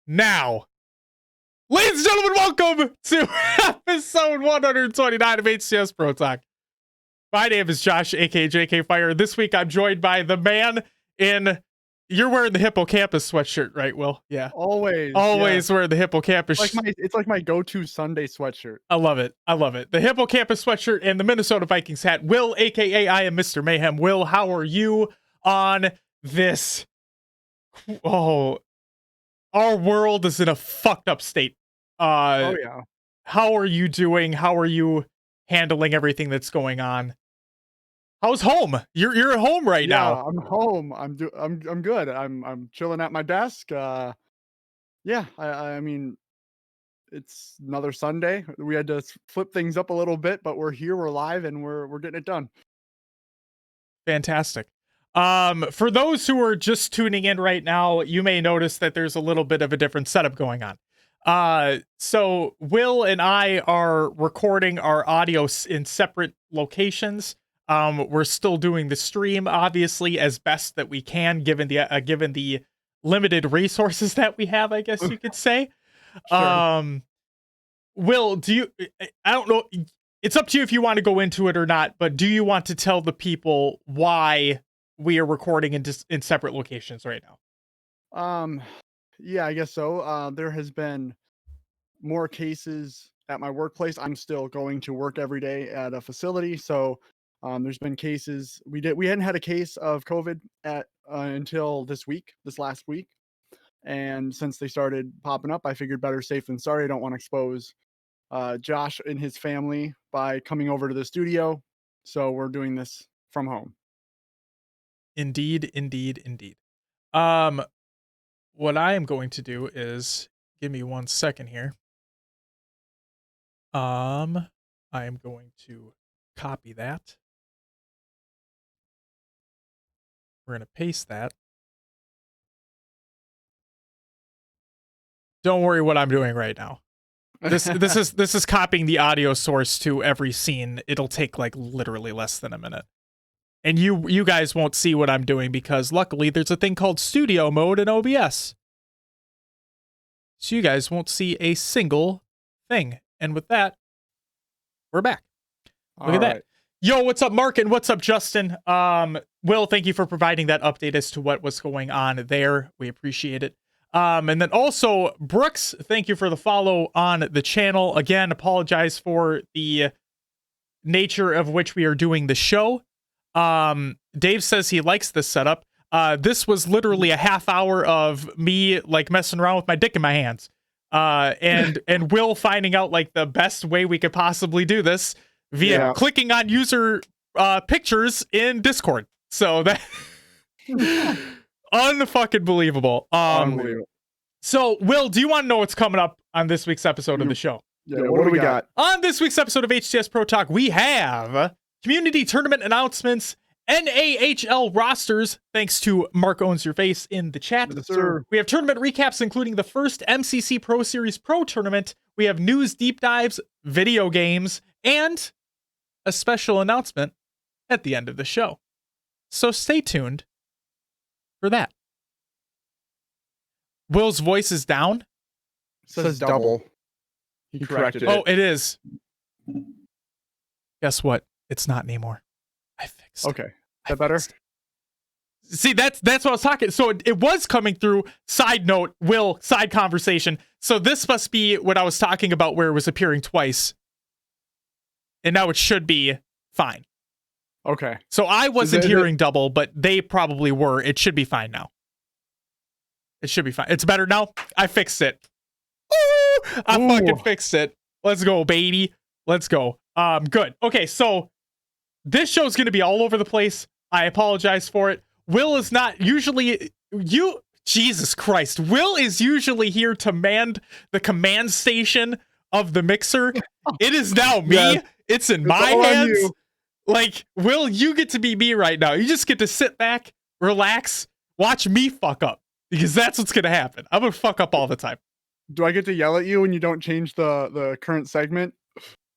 now. Ladies and gentlemen, welcome to episode 129 of HCS Pro Talk. My name is Josh, aka JK Fire. This week I'm joined by the man in... You're wearing the Hippocampus sweatshirt, right, Will? Yeah. Always wearing the Hippocampus. It's like my go-to Sunday sweatshirt. I love it. The Hippocampus sweatshirt and the Minnesota Vikings hat. Will, aka I am Mr. Mayhem. Will, how are you on this? Oh, our world is in a fucked up state. Oh yeah. How are you doing? How are you handling everything that's going on? How's home? You're at home right now. I'm home. I'm good. I'm chilling at my desk. I mean, it's another Sunday. We had to flip things up a little bit, but we're here, we're live, and we're getting it done. Fantastic. For those who are just tuning in right now, you may notice that there's a little bit of a different setup going on. So Will and I are recording our audio in separate locations. We're still doing the stream, obviously, as best that we can, given the limited resources that we have, I guess you could say. Sure. Will, I don't know, it's up to you if you want to go into it or not, but do you want to tell the people why we are recording in separate locations right now? Yeah, I guess so. There has been more cases at my workplace. I'm still going to work every day at a facility, so there's been cases. We hadn't had a case of COVID until this last week, and since they started popping up, I figured better safe than sorry. I don't want to expose Josh and his family by coming over to the studio, so we're doing this from home. Indeed. What I am going to do is, give me 1 second here. I am going to copy that. We're going to paste that. Don't worry what I'm doing right now. This is copying the audio source to every scene. It'll take like literally less than a minute. And you guys won't see what I'm doing because luckily there's a thing called studio mode in OBS. So you guys won't see a single thing. And with that, we're back. Look at that. Yo, what's up, Mark? And what's up, Justin? Will, thank you for providing that update as to what was going on there. We appreciate it. And then also, Brooks, thank you for the follow on the channel. Again, apologize for the nature of which we are doing the show. Dave says he likes this setup. This was literally a half hour of me like messing around with my dick in my hands. And Will finding out like the best way we could possibly do this via clicking on user pictures in Discord. So that unfucking believable. Unbelievable. So Will, do you want to know what's coming up on this week's episode of the show? Yeah, what do we got? On this week's episode of HCS Pro Talk, we have community tournament announcements, NAHL rosters, thanks to Mark Owns Your Face in the chat. Yes, sir. We have tournament recaps, including the first MCC Pro Series Pro Tournament. We have news deep dives, video games, and a special announcement at the end of the show. So stay tuned for that. Will's voice is down. It says double. He corrected it. Oh, it is. Guess what? It's not anymore. I fixed it. Okay. Is that better? See, that's what I was talking. So it was coming through. Side note, Will, side conversation. So this must be what I was talking about where it was appearing twice. And now it should be fine. Okay. So I wasn't hearing double, but they probably were. It should be fine now. It should be fine. It's better now. I fixed it. Ooh, I fucking fixed it. Let's go, baby. Let's go. Good. Okay, so this show's going to be all over the place. I apologize for it. Will is not usually... Jesus Christ. Will is usually here to man the command station of the mixer. It is now me. Yes. It's in my hands. Like, Will, you get to be me right now. You just get to sit back, relax, watch me fuck up. Because that's what's going to happen. I'm going to fuck up all the time. Do I get to yell at you when you don't change the current segment?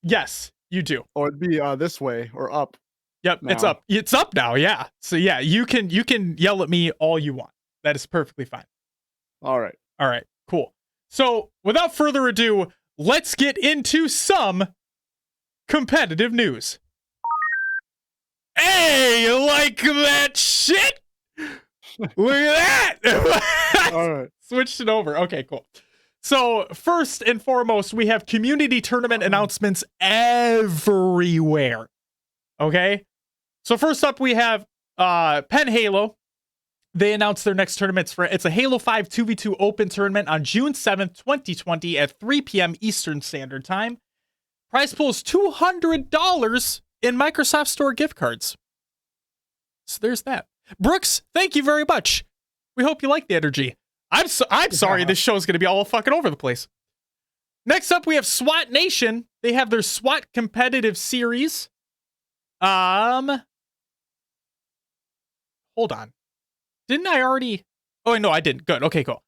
Yes, you do. Or it'd be this way or up. Yep, now. It's up. It's up now, yeah. So yeah, you can yell at me all you want. That is perfectly fine. All right, cool. So, without further ado, let's get into some competitive news. Hey, you like that shit? Look at that! All right. Switched it over. Okay, cool. So, first and foremost, we have community tournament announcements everywhere. Okay? So, first up, we have Penn Halo. They announced their next tournament. It's a Halo 5 2v2 Open tournament on June 7th, 2020 at 3 p.m. Eastern Standard Time. Prize pool is $200 in Microsoft Store gift cards. So there's that. Brooks, thank you very much. We hope you like the energy. I'm sorry this show is going to be all fucking over the place. Next up, we have SWAT Nation. They have their SWAT competitive series. Hold on. Didn't I already? Oh, no, I didn't. Good. Okay, cool.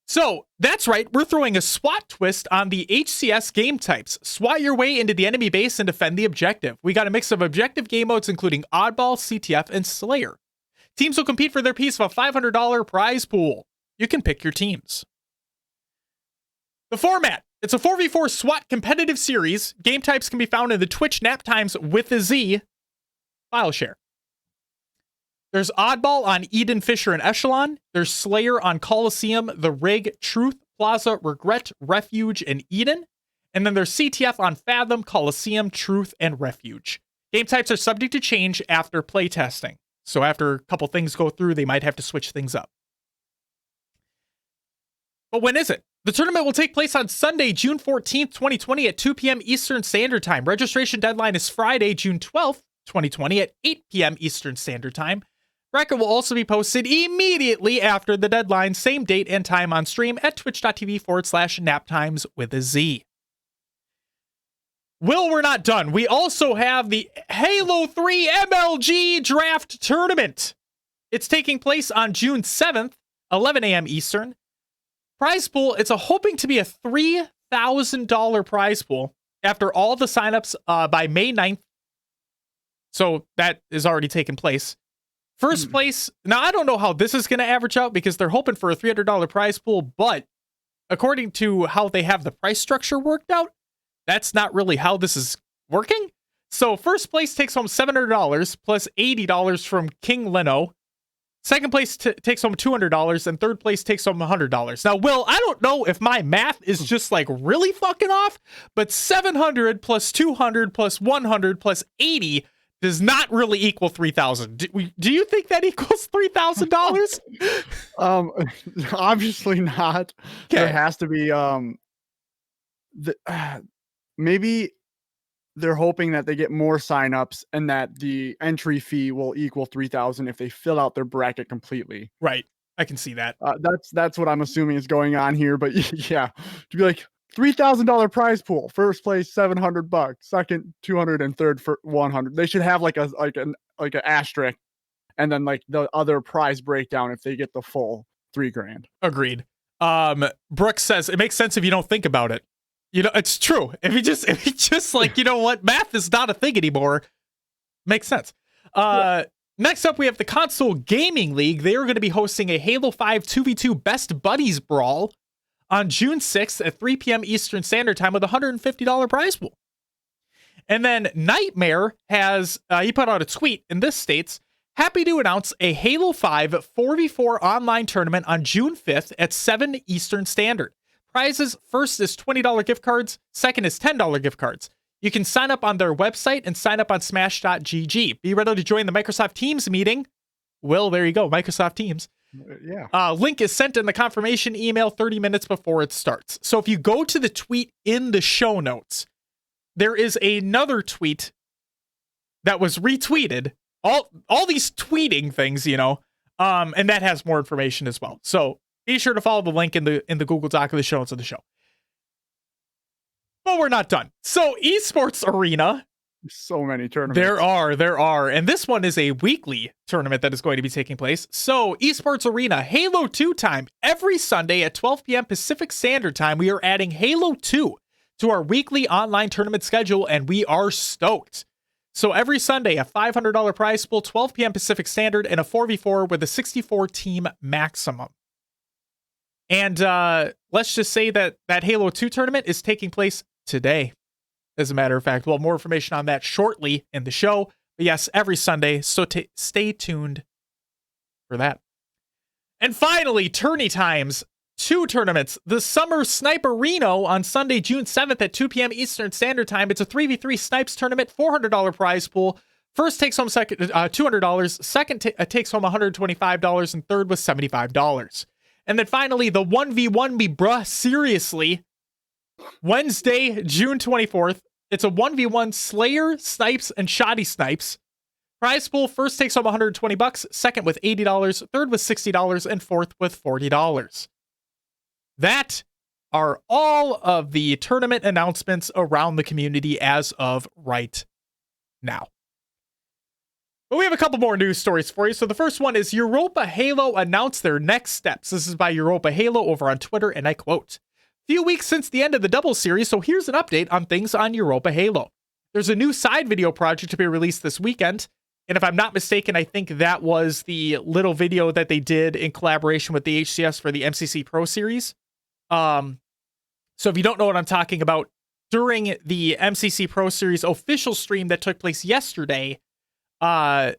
So that's right. We're throwing a SWAT twist on the HCS game types. SWAT your way into the enemy base and defend the objective. We got a mix of objective game modes, including Oddball, CTF, and Slayer. Teams will compete for their piece of a $500 prize pool. You can pick your teams. The format. It's a 4v4 SWAT competitive series. Game types can be found in the Twitch nap times with a Z file share. There's Oddball on Eden, Fisher, and Echelon. There's Slayer on Coliseum, The Rig, Truth, Plaza, Regret, Refuge, and Eden. And then there's CTF on Fathom, Coliseum, Truth, and Refuge. Game types are subject to change after playtesting. So after a couple things go through, they might have to switch things up. But when is it? The tournament will take place on Sunday, June 14th, 2020 at 2 p.m. Eastern Standard Time. Registration deadline is Friday, June 12th, 2020 at 8 p.m. Eastern Standard Time. Bracket will also be posted immediately after the deadline, same date and time on stream at twitch.tv/naptimes with a Z. Well, we're not done. We also have the Halo 3 MLG Draft Tournament. It's taking place on June 7th, 11 a.m. Eastern. Prize pool, it's hoping to be a $3,000 prize pool after all the signups by May 9th. So that is already taken place. First place, now I don't know how this is going to average out because they're hoping for a $300 prize pool, but according to how they have the price structure worked out, that's not really how this is working. So first place takes home $700 plus $80 from King Leno. Second place takes home $200 and third place takes home $100. Now, Will, I don't know if my math is just like really fucking off, but 700 plus 200 plus 100 plus 80 does not really equal $3,000. Do you think that equals $3,000? Obviously not. Okay. There has to be maybe they're hoping that they get more signups and that the entry fee will equal $3,000 if they fill out their bracket completely. Right. I can see that. That's what I'm assuming is going on here. But yeah, to be like $3,000 prize pool, first place $700, second $200, and third for $100. They should have like an asterisk, and then like the other prize breakdown if they get the full $3,000. Agreed. Brooks says it makes sense if you don't think about it. You know, it's true. If you just like, you know what, math is not a thing anymore. Makes sense. Next up, we have the Console Gaming League. They are going to be hosting a Halo 5 2v2 Best Buddies Brawl on June 6th at 3 p.m. Eastern Standard Time with a $150 prize pool. And then Nightmare has, he put out a tweet, and this states, happy to announce a Halo 5 4v4 online tournament on June 5th at 7 Eastern Standard. Prizes, first is $20 gift cards, second is $10 gift cards. You can sign up on their website and sign up on smash.gg. Be ready to join the Microsoft Teams meeting. Well, there you go, Microsoft Teams. Yeah. Link is sent in the confirmation email 30 minutes before it starts. So if you go to the tweet in the show notes, there is another tweet that was retweeted. All these tweeting things, you know, and that has more information as well. So be sure to follow the link in the Google Doc of the show notes of the show. But we're not done. So Esports Arena. So many tournaments. There are. And this one is a weekly tournament that is going to be taking place. So Esports Arena, Halo 2 time. Every Sunday at 12 p.m. Pacific Standard Time, we are adding Halo 2 to our weekly online tournament schedule, and we are stoked. So every Sunday, a $500 prize pool, 12 p.m. Pacific Standard, and a 4v4 with a 64 team maximum. And let's just say that Halo 2 tournament is taking place today, as a matter of fact. Well, more information on that shortly in the show. But yes, every Sunday, so stay tuned for that. And finally, tourney times. 2 tournaments. The Summer Sniper Reno on Sunday, June 7th at 2 p.m. Eastern Standard Time. It's a 3v3 snipes tournament, $400 prize pool. First takes home $200. Second takes home $125. And third was $75. And then finally, the 1v1 me bruh seriously. Wednesday, June 24th. It's a 1v1 Slayer, Snipes, and Shoddy Snipes. Prize pool, first takes home $120, second with $80, third with $60, and fourth with $40. That are all of the tournament announcements around the community as of right now. But we have a couple more news stories for you. So the first one is Europa Halo announced their next steps. This is by Europa Halo over on Twitter, and I quote, "Few weeks since the end of the double series, so here's an update on things on Europa Halo. There's a new side video project to be released this weekend. And if I'm not mistaken, I think that was the little video that they did in collaboration with the HCS for the MCC Pro Series. So if you don't know what I'm talking about, during the MCC Pro Series official stream that took place yesterday, there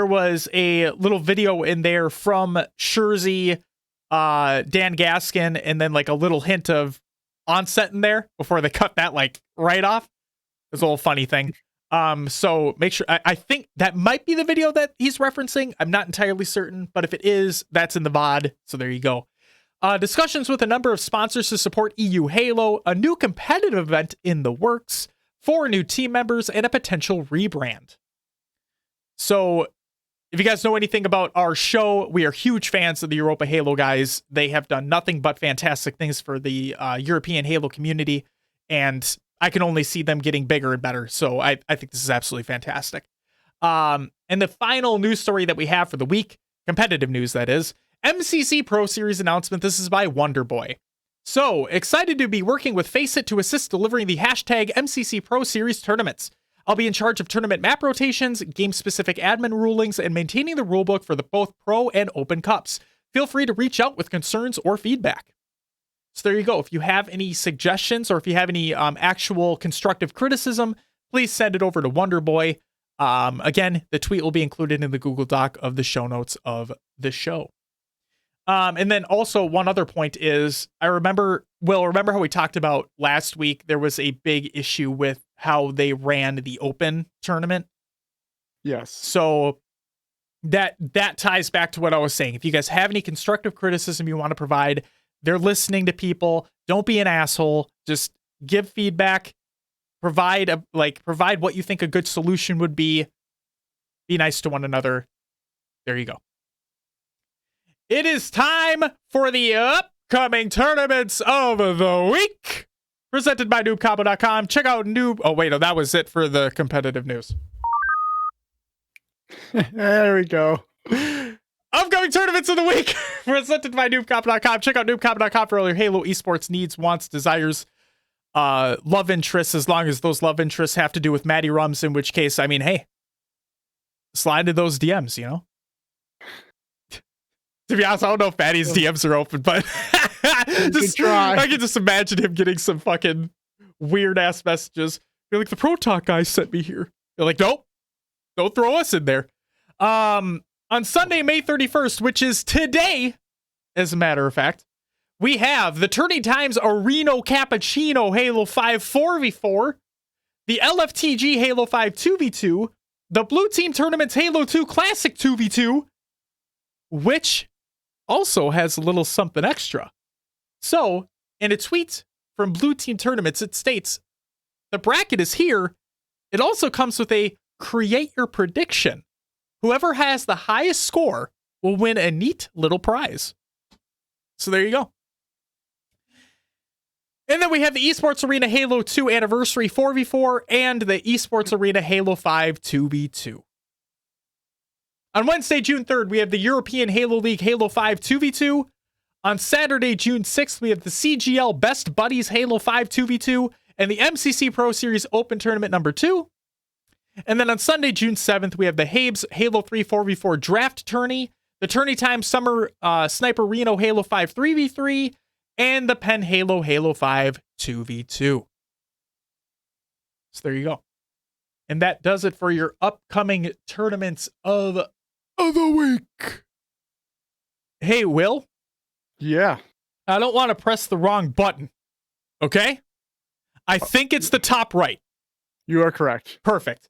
was a little video in there from Schurzy, Dan Gaskin, and then like a little hint of Onset in there before they cut that like right off. It was a little funny thing. So make sure, I think that might be the video that he's referencing. I'm not entirely certain, but if it is, that's in the VOD. So there you go. Discussions with a number of sponsors to support EU Halo, a new competitive event in the works, 4 new team members, and a potential rebrand. So if you guys know anything about our show, we are huge fans of the Europa Halo guys. They have done nothing but fantastic things for the European Halo community, and I can only see them getting bigger and better. So I think this is absolutely fantastic. And the final news story that we have for the week, competitive news that is, MCC Pro Series announcement. This is by Wonderboy. So excited to be working with Faceit to assist delivering the hashtag MCC Pro Series tournaments. I'll be in charge of tournament map rotations, game-specific admin rulings, and maintaining the rulebook for the both Pro and Open Cups. Feel free to reach out with concerns or feedback. So there you go. If you have any suggestions or if you have any actual constructive criticism, please send it over to Wonderboy. Again, the tweet will be included in the Google Doc of the show notes of the show. And then also one other point is, remember how we talked about last week, there was a big issue with how they ran the Open tournament. Yes. So that ties back to what I was saying. If you guys have any constructive criticism you want to provide, they're listening to people. Don't be an asshole. Just give feedback. Provide what you think a good solution would be. Be nice to one another. There you go. It is time for the upcoming tournaments of the week. Presented by noobcombo.com. Check out Oh, wait, no, that was it for the competitive news. There we go. Upcoming tournaments of the week. Presented by noobcombo.com. Check out noobcombo.com for all your Halo esports needs, wants, desires, love interests, as long as those love interests have to do with Matty Rums, in which case, I mean, hey, slide to those DMs, you know? To be honest, I don't know if Matty's DMs are open, but I can just imagine him getting some fucking weird ass messages. You're like, the Pro Talk guy sent me here. You're like, nope, don't throw us in there. On Sunday, May 31st, which is today, as a matter of fact, we have the Tourney Times Areno Cappuccino Halo 5 4v4, the LFTG Halo 5 2v2, the Blue Team Tournament's Halo 2 Classic 2v2, which also has a little something extra. So, in a tweet from Blue Team Tournaments, it states, the bracket is here. It also comes with a create your prediction. Whoever has the highest score will win a neat little prize. So there you go. And then we have the Esports Arena Halo 2 Anniversary 4v4 and the Esports Arena Halo 5 2v2. On Wednesday, June 3rd, we have the European Halo League Halo 5 2v2. On Saturday, June 6th, we have the CGL Best Buddies Halo 5 2v2 and the MCC Pro Series Open Tournament number 2. And then on Sunday, June 7th, we have the Habes Halo 3 4v4 Draft Tourney, the Tourney Time Summer Sniper Reno Halo 5 3v3, and the Pen Halo 5 2v2. So there you go. And that does it for your upcoming tournaments of the week. Hey, Will? Yeah. I don't want to press the wrong button. Okay? I think it's the top right. You are correct. Perfect.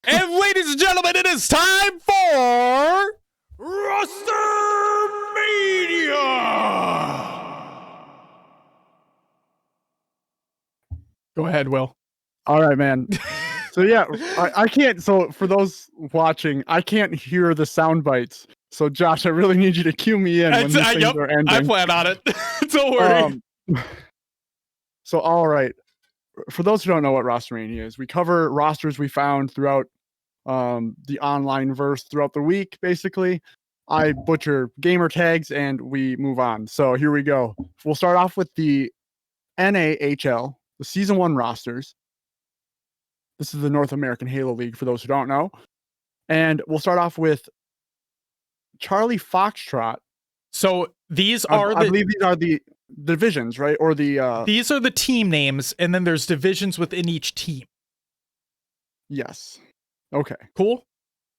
And ladies and gentlemen, it is time for Roster Mania. Go ahead, Will. All right, man. So yeah, I can't. So for those watching, I can't hear the sound bites. So Josh, I really need you to cue me in when these things are ending. I plan on it. Don't worry. So all right, for those who don't know what Roster Mania is, we cover rosters we found throughout the online verse throughout the week. Basically, I butcher gamer tags and we move on. So here we go. We'll start off with the NAHL, the Season 1 rosters. This is the North American Halo League, for those who don't know. And we'll start off with Charlie Foxtrot. So these are I believe these are the divisions, right? Or the these are the team names, and then there's divisions within each team. Yes. Okay. Cool?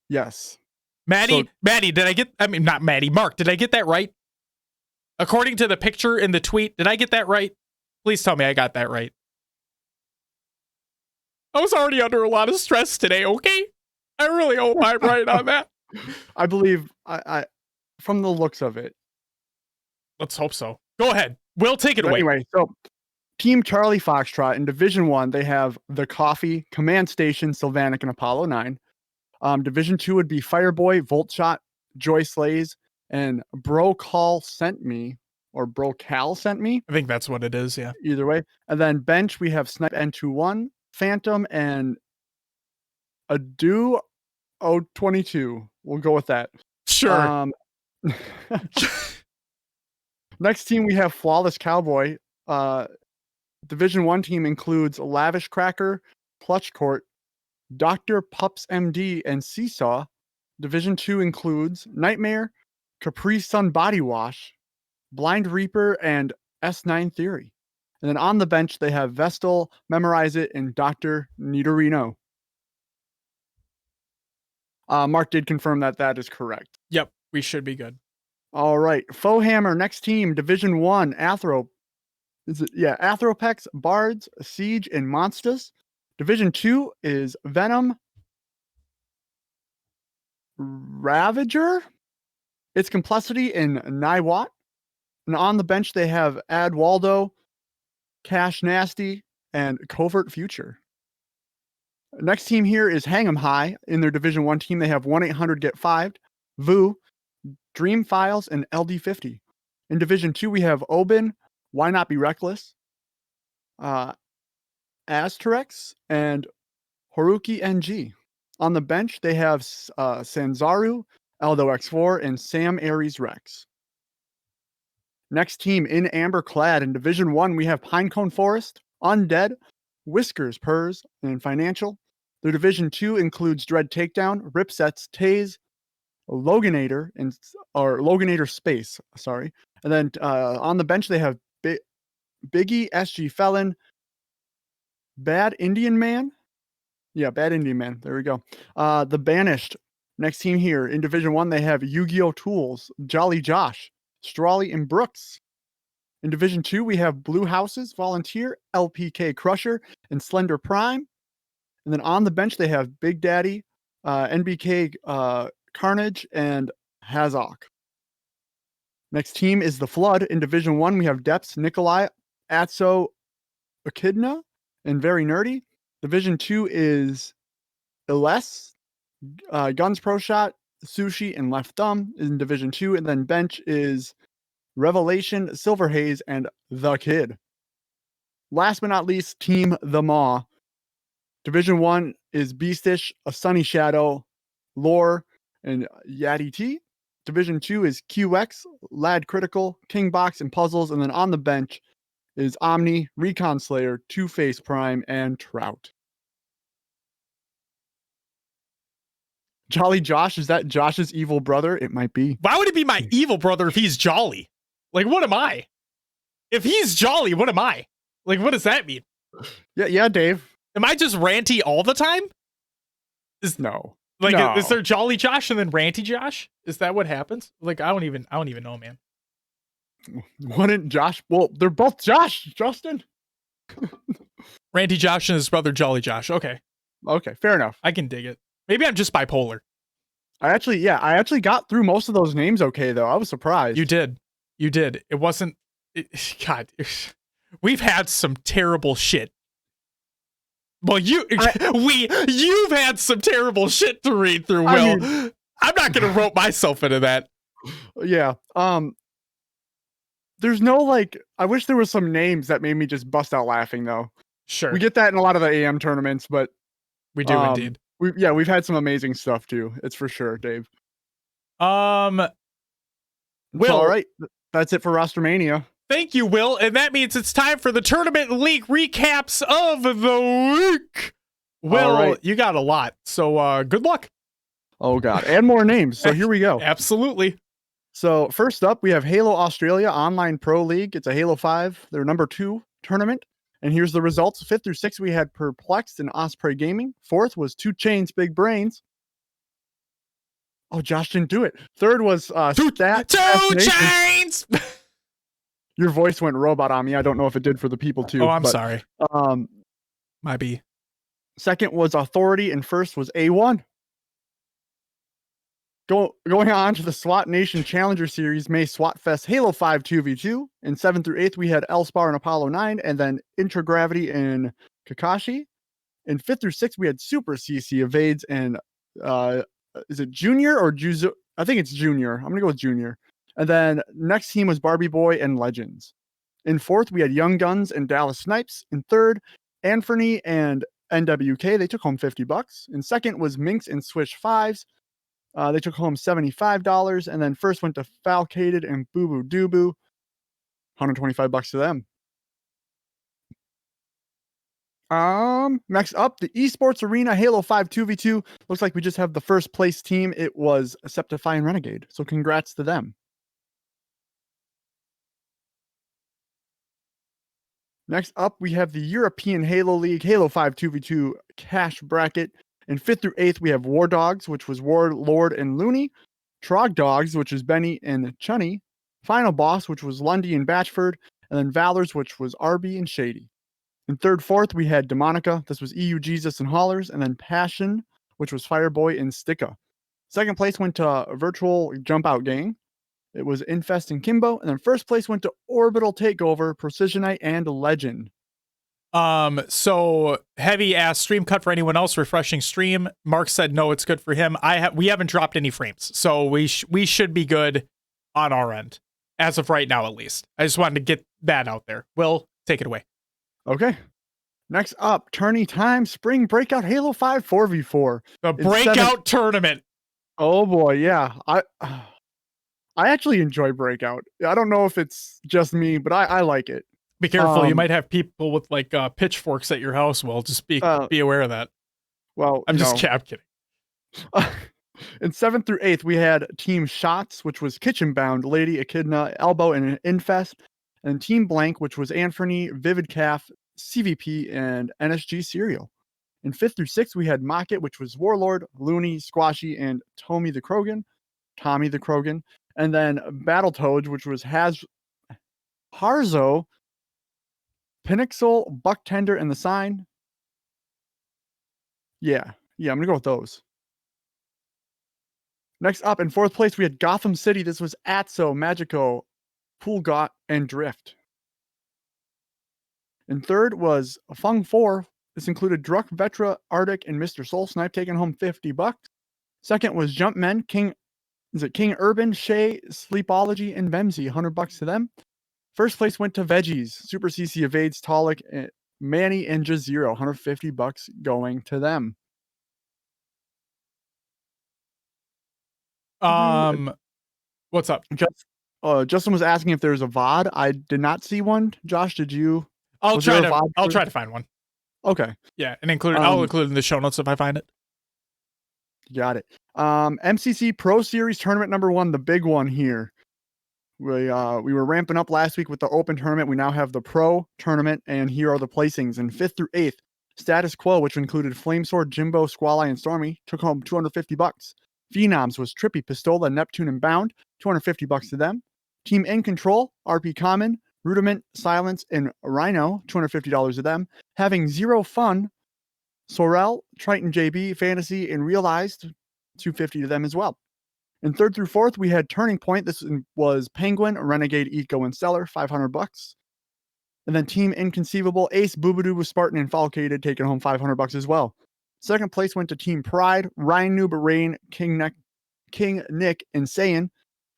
Yes. Maddie, not Maddie, Mark, did I get that right? According to the picture in the tweet, did I get that right? Please tell me I got that right. I was already under a lot of stress today, okay? I really hope I'm right on that. I believe I from the looks of it. Let's hope so. Go ahead. We'll take it away. Anyway, so Team Charlie Foxtrot in Division 1, they have The Coffee, Command Station, Sylvanic, and Apollo 9. Division 2 would be Fireboy, Voltshot, Joy Slays, and Bro Cal sent me. I think that's what it is, yeah. Either way. And then bench, we have Snipe N21, Phantom, and Adu 022. We'll go with that. Sure. Next team, we have Flawless Cowboy. Division 1 team includes Lavish Cracker, Clutch Court, Dr. Pups MD, and Seesaw. Division 2 includes Nightmare, Capri Sun Body Wash, Blind Reaper, and S9 Theory. And then on the bench, they have Vestal, Memorize It, and Dr. Nidorino. Mark did confirm that that is correct. Yep, we should be good. All right. Foehammer, next team, Division 1, Athropex, Bards, Siege, and Monsters. Division 2 is Venom, Ravager, Its Complexity, and Niwat. And on the bench, they have Ad Waldo, Cash Nasty, and Covert Future. Next team here is Hang 'em High. In their Division 1 team, they have 1-800-GET-5, Vu, Dream Files, and LD50. In Division 2, we have Obin, Why Not Be Reckless, Asterex, and Haruki NG. On the bench, they have Sanzaru, Aldo X4, and Sam Aries Rex. Next team in Amber Clad. In Division 1, we have Pinecone Forest, Undead, Whiskers, Purrs, and Financial. Their Division 2 includes Dread Takedown, Ripsets, Taze, Loganator, Loganator Space, sorry. And then on the bench, they have Biggie, SG Felon, Bad Indian Man. Yeah, Bad Indian Man. There we go. The Banished. Next team here. In Division 1, they have Yu-Gi-Oh! Tools, Jolly Josh, Strawley, and Brooks. In Division 2, we have Blue Houses, Volunteer, LPK Crusher, and Slender Prime. And then on the bench, they have Big Daddy, NBK Carnage, and Hazok. Next team is the Flood. In Division 1, we have Depths, Nikolai, Atso, Echidna, and Very Nerdy. Division 2 is Iles, Guns Pro Shot, Sushi, and Left Thumb in Division 2. And then bench is Revelation, Silver Haze, and The Kid. Last but not least, Team The Maw. Division 1 is Beastish, A Sunny Shadow, Lore, and Yaddy T. Division 2 is QX, Lad Critical, King Box, and Puzzles. And then on the bench is Omni, Recon Slayer, Two-Face Prime, and Trout. Jolly Josh, is that Josh's evil brother? It might be. Why would it be my evil brother if he's jolly? Like, what am I? If he's jolly, what am I? Like, what does that mean? Yeah, Dave. Am I just ranty all the time? No. Like, No. is there Jolly Josh and then Ranty Josh? Is that what happens? Like, I don't even know, man. Wouldn't Josh? Well, they're both Josh, Justin. Ranty Josh and his brother Jolly Josh. Okay, Fair enough. I can dig it. Maybe I'm just bipolar. I actually got through most of those names okay, though. I was surprised. You did. It wasn't. God, we've had some terrible shit. Well, you've had some terrible shit to read through, Will. I'm not going to rope myself into that. Yeah. There's no, like, I wish there was some names that made me just bust out laughing, though. Sure. We get that in a lot of the AM tournaments, but we do indeed. We've had some amazing stuff too. It's for sure, Dave. Will, all right. That's it for Roster Mania. Thank you, Will. And that means it's time for the tournament league recaps of the week. Will, right. You got a lot. So good luck. Oh, God. And more names. So here we go. Absolutely. So first up, we have Halo Australia Online Pro League. It's a Halo 5, their number 2 tournament. And here's the results. 5th through 6th, we had Perplexed and Osprey Gaming. 4th was 2 Chains Big Brains. Oh, Josh didn't do it. 3rd was Two Chains! Your voice went robot on me. I don't know if it did for the people too. Oh, I'm sorry. Might be. 2nd was Authority, and 1st was A1. Going on to the SWAT Nation Challenger Series May SWAT Fest Halo 5 2v2. In 7th through 8th, we had Elspar and Apollo 9, and then Intragravity and Kakashi. In 5th through 6th, we had Super CC Evades and is it Junior or Juzo? I think it's Junior. I'm going to go with Junior. And then next team was Barbie Boy and Legends. In 4th, we had Young Guns and Dallas Snipes. In 3rd, Anthony and NWK. They took home $50. In 2nd was Minx and Swish Fives. They took home $75. And then first went to Falcated and Boo Boo Doo $125 to them. Next up, the Esports Arena Halo 5 2v2. Looks like we just have the first place team. It was Septify and Renegade. So congrats to them. Next up, we have the European Halo League Halo 5 2v2 cash bracket. In 5th through 8th, we have War Dogs, which was Warlord and Looney. Trog Dogs, which is Benny and Chunny. Final Boss, which was Lundy and Batchford. And then Valors, which was Arby and Shady. In 3rd, 4th, we had Demonica. This was EU Jesus and Haulers. And then Passion, which was Fireboy and Sticka. 2nd place went to Virtual Jump Out Gang. It was Infest and Kimbo. And then 1st place went to Orbital Takeover, Precisionite, and Legend. So heavy ass stream cut for anyone else. Refreshing stream. Mark said no, it's good for him. We haven't dropped any frames, so we should be good on our end as of right now, at least. I just wanted to get that out there. Will, take it away. Okay. Next up, Tourney Time Spring Breakout Halo 5 4v4. The Breakout Tournament. Oh boy, yeah. I actually enjoy Breakout. I don't know if it's just me, but I like it. Be careful. You might have people with like pitchforks at your house. Well, just be aware of that. Well, I'm kidding. In 7th through 8th, we had Team Shots, which was Kitchen Bound, Lady Echidna, Elbow, and Infest. And Team Blank, which was Anthony, Vivid Calf, CVP, and NSG Serial. In 5th through 6th, we had Mocket, which was Warlord, Looney, Squashy, and Tommy the Krogan. And then Battletoads, which was Harzo, Pinixel, Bucktender, and the Sign. Yeah, I'm going to go with those. Next up, in 4th place, we had Gotham City. This was Atso, Magico, Poolgot, and Drift. In 3rd was Fung 4. This included Druck, Vetra, Arctic, and Mr. Soul Snipe, taking home $50. 2nd was Jumpmen, King Urban, Shay, Sleepology, and Bemsy, $100 to them. 1st place went to Veggies, Super CC Evades, Talik, Manny, and Jazero, $150 going to them. What's up? Justin was asking if there's a VOD. I did not see one. Josh, did you? I'll try to find one. Okay. Yeah, and I'll include it in the show notes if I find it. Got it. MCC Pro Series tournament number 1, the big one here. We were ramping up last week with the open tournament. We now have the pro tournament, and here are the placings. In 5th through 8th, Status Quo, which included Flamesword, Jimbo, Squall Eye, and Stormy, took home $250. Phenoms was Trippy, Pistola, Neptune, and Bound, $250 to them. Team In Control, RP Common, Rudiment, Silence, and Rhino, $250 to them. Having Zero Fun, Sorel, Triton JB, Fantasy, and Realized, $250 to them as well. In 3rd through 4th, we had Turning Point. This was Penguin, Renegade, Eco, and Stellar, $500. And then Team Inconceivable, Ace, Boobadoo, Spartan, and Falcated, taking home $500 as well. Second place went to Team Pride, Ryan Noob, Rain, King Nick, and Saiyan.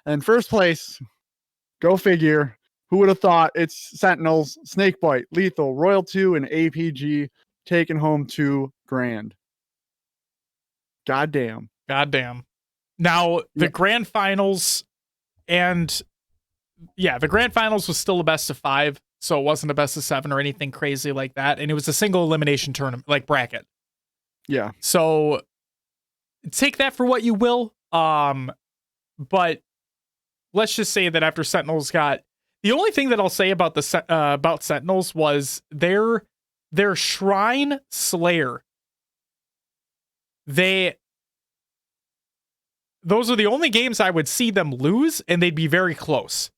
And first place, go figure, who would have thought, it's Sentinels, Snakebite, Lethal, Royal 2, and APG, taking home $2,000. Goddamn. Now, the grand finals the grand finals was still a best of 5, so it wasn't a best of 7 or anything crazy like that, and it was a single elimination tournament, like bracket. Yeah. So take that for what you will. But let's just say that after Sentinels got, the only thing that I'll say about about Sentinels was their Shrine Slayer. Those are the only games I would see them lose, and they'd be very close.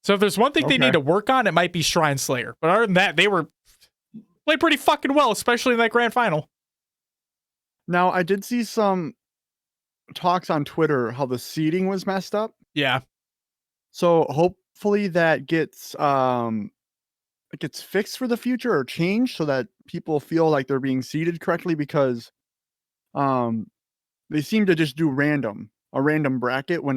So if there's one thing they need to work on, it might be Shrine Slayer. But other than that, they played pretty fucking well, especially in that grand final. Now, I did see some talks on Twitter how the seating was messed up. Yeah. So hopefully that gets fixed for the future or changed so that people feel like they're being seated correctly, because they seem to just do a random bracket when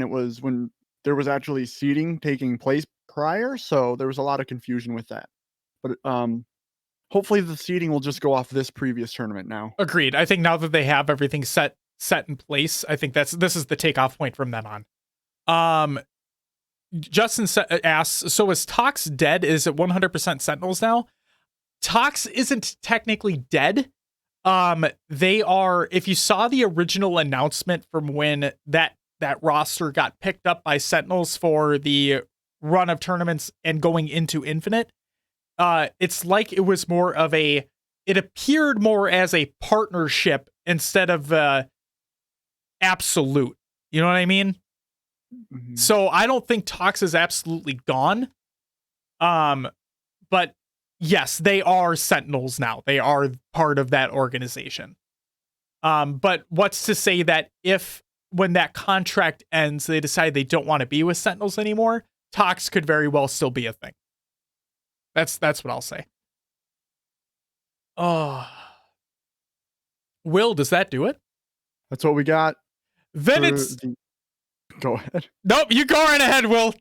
there was actually seating taking place prior. So there was a lot of confusion with that. But hopefully the seating will just go off this previous tournament now. Agreed. I think now that they have everything set in place, I think this is the takeoff point from then on. Justin asks, so is Tox dead? Is it 100% Sentinels now? Tox isn't technically dead. They are, if you saw the original announcement from when that roster got picked up by Sentinels for the run of tournaments and going into Infinite, it's like it was more of it appeared more as a partnership instead of absolute. You know what I mean? Mm-hmm. So I don't think Tox is absolutely gone. But yes, they are Sentinels now. They are part of that organization. But what's to say that when that contract ends, they decide they don't want to be with Sentinels anymore, Tox could very well still be a thing. That's what I'll say. Oh. Will, does that do it? That's what we got. Then Go ahead. Nope, you go right ahead, Will.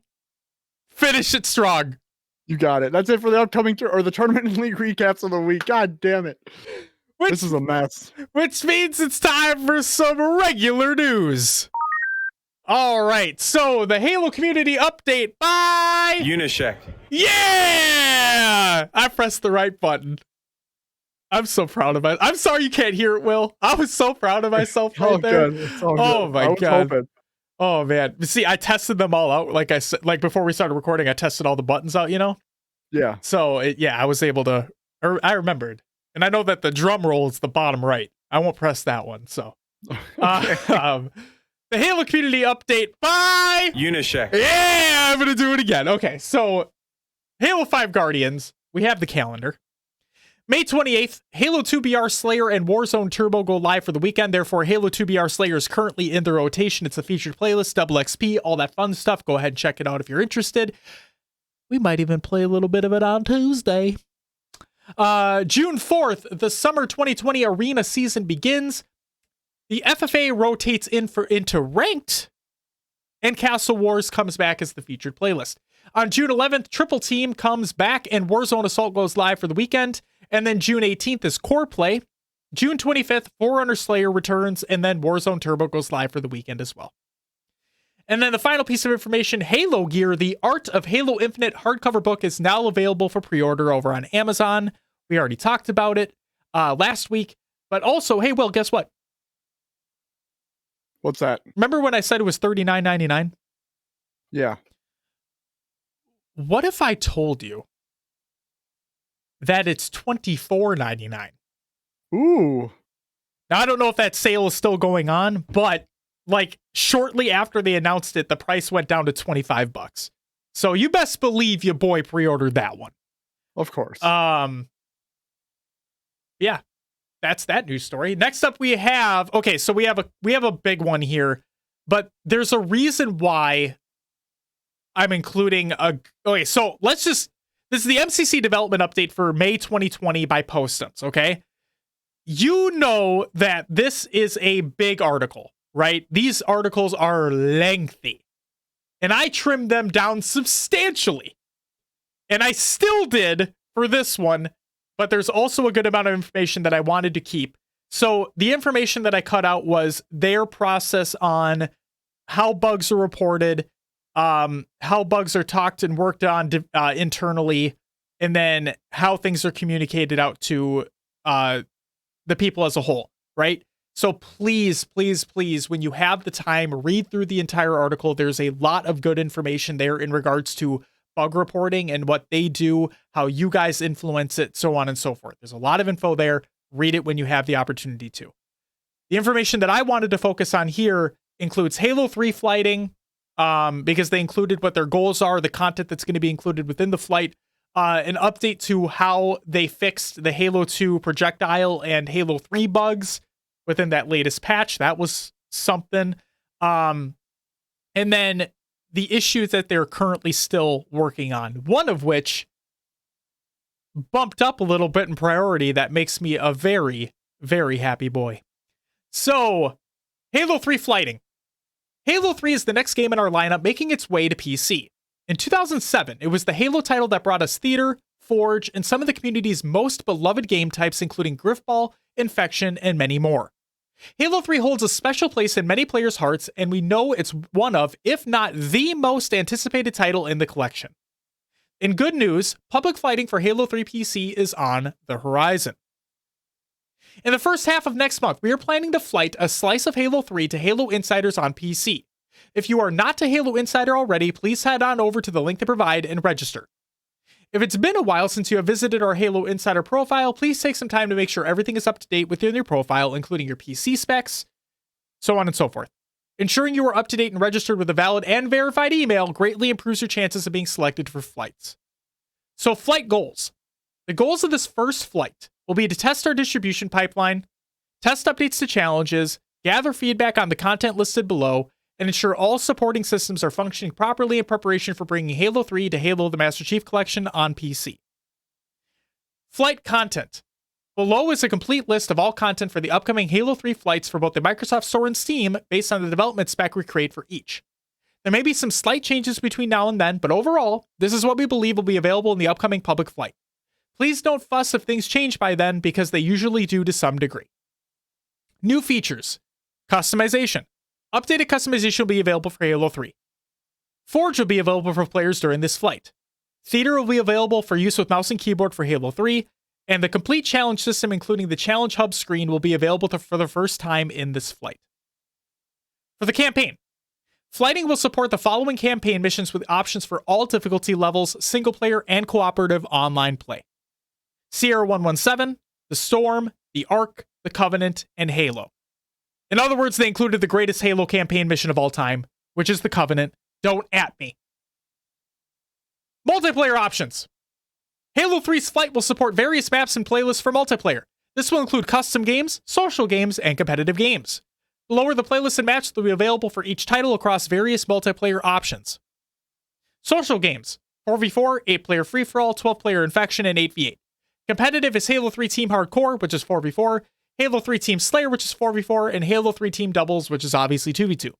Finish it strong. You got it. That's it for the upcoming the tournament and league recaps of the week. God damn it. This is a mess. Which means it's time for some regular news. All right, so the Halo community update by Unishek. Yeah! I pressed the right button. I'm so proud of myself. I'm sorry you can't hear it, Will. I was so proud of myself right there. Good. It's all good. Oh my God. Hoping. Oh man. See, I tested them all out. Like I said, like before we started recording, I tested all the buttons out, Yeah. So I was able to, or I remembered. And I know that the drum roll is the bottom right. I won't press that one. So the Halo community update by Unishek. Yeah, I'm going to do it again. Okay. So Halo 5 Guardians, we have the calendar. May 28th, Halo 2 BR Slayer and Warzone Turbo go live for the weekend. Therefore, Halo 2 BR Slayer is currently in the rotation. It's a featured playlist, double XP, all that fun stuff. Go ahead and check it out if you're interested. We might even play a little bit of it on Tuesday. June 4th, the summer 2020 arena season begins. The FFA rotates into ranked, and Castle Wars comes back as the featured playlist. On June 11th, Triple Team comes back, and Warzone Assault goes live for the weekend. And then June 18th is Core Play. June 25th, Forerunner Slayer returns, and then Warzone Turbo goes live for the weekend as well. And then the final piece of information, Halo Gear, the Art of Halo Infinite hardcover book is now available for pre-order over on Amazon. We already talked about it last week. But also, hey, Will, guess what? What's that? Remember when I said it was $39.99? Yeah. What if I told you that it's $24.99? Ooh. Now, I don't know if that sale is still going on, but like shortly after they announced it, the price went down to $25. So you best believe your boy pre-ordered that one. Of course. Yeah, that's that news story. Next up, we have so we have a big one here, but there's a reason why I'm including so this is the MCC development update for May 2020 by Postums, okay? You know that this is a big article, right? These articles are lengthy, and I trimmed them down substantially. And I still did for this one, but there's also a good amount of information that I wanted to keep. So the information that I cut out was their process on how bugs are reported, how bugs are talked and worked on internally, and then how things are communicated out to the people as a whole, right? So please, please, please, when you have the time, read through the entire article. There's a lot of good information there in regards to bug reporting and what they do, how you guys influence it, so on and so forth. There's a lot of info there. Read it when you have the opportunity to. The information that I wanted to focus on here includes Halo 3 flighting, because they included what their goals are, the content that's going to be included within the flight, an update to how they fixed the Halo 2 projectile and Halo 3 bugs within that latest patch. That was something. And then the issues that they're currently still working on, one of which bumped up a little bit in priority. That makes me a very, very happy boy. So, Halo 3 flighting. Halo 3 is the next game in our lineup, making its way to PC. In 2007, it was the Halo title that brought us Theater, Forge, and some of the community's most beloved game types, including Griffball, Infection, and many more. Halo 3 holds a special place in many players' hearts, and we know it's one of, if not the most anticipated title in the collection. In good news, public flighting for Halo 3 PC is on the horizon. In the first half of next month, we are planning to flight a slice of Halo 3 to Halo Insiders on PC. If you are not a Halo Insider already, please head on over to the link to provide and register. If it's been a while since you have visited our Halo Insider profile, please take some time to make sure everything is up to date within your profile, including your PC specs, so on and so forth. Ensuring you are up to date and registered with a valid and verified email greatly improves your chances of being selected for flights. So, flight goals. The goals of this first flight will be to test our distribution pipeline, test updates to challenges, gather feedback on the content listed below, and ensure all supporting systems are functioning properly in preparation for bringing Halo 3 to Halo the Master Chief Collection on PC. Flight content. Below is a complete list of all content for the upcoming Halo 3 flights for both the Microsoft Store and Steam based on the development spec we create for each. There may be some slight changes between now and then, but overall, this is what we believe will be available in the upcoming public flight. Please don't fuss if things change by then, because they usually do to some degree. New features. Customization. Updated customization will be available for Halo 3. Forge will be available for players during this flight. Theater will be available for use with mouse and keyboard for Halo 3, and the complete challenge system, including the challenge hub screen, will be available for the first time in this flight. For the campaign, flighting will support the following campaign missions with options for all difficulty levels, single player, and cooperative online play: Sierra 117, the Storm, the Ark, the Covenant, and Halo. In other words, they included the greatest Halo campaign mission of all time, which is the Covenant. Don't at me. Multiplayer options. Halo 3's flight will support various maps and playlists for multiplayer. This will include custom games, social games, and competitive games. Below are the playlists and maps that will be available for each title across various multiplayer options. Social games. 4v4, 8-player free-for-all, 12-player infection, and 8v8. Competitive is Halo 3 Team Hardcore, which is 4v4, Halo 3 Team Slayer, which is 4v4, and Halo 3 Team Doubles, which is obviously 2v2.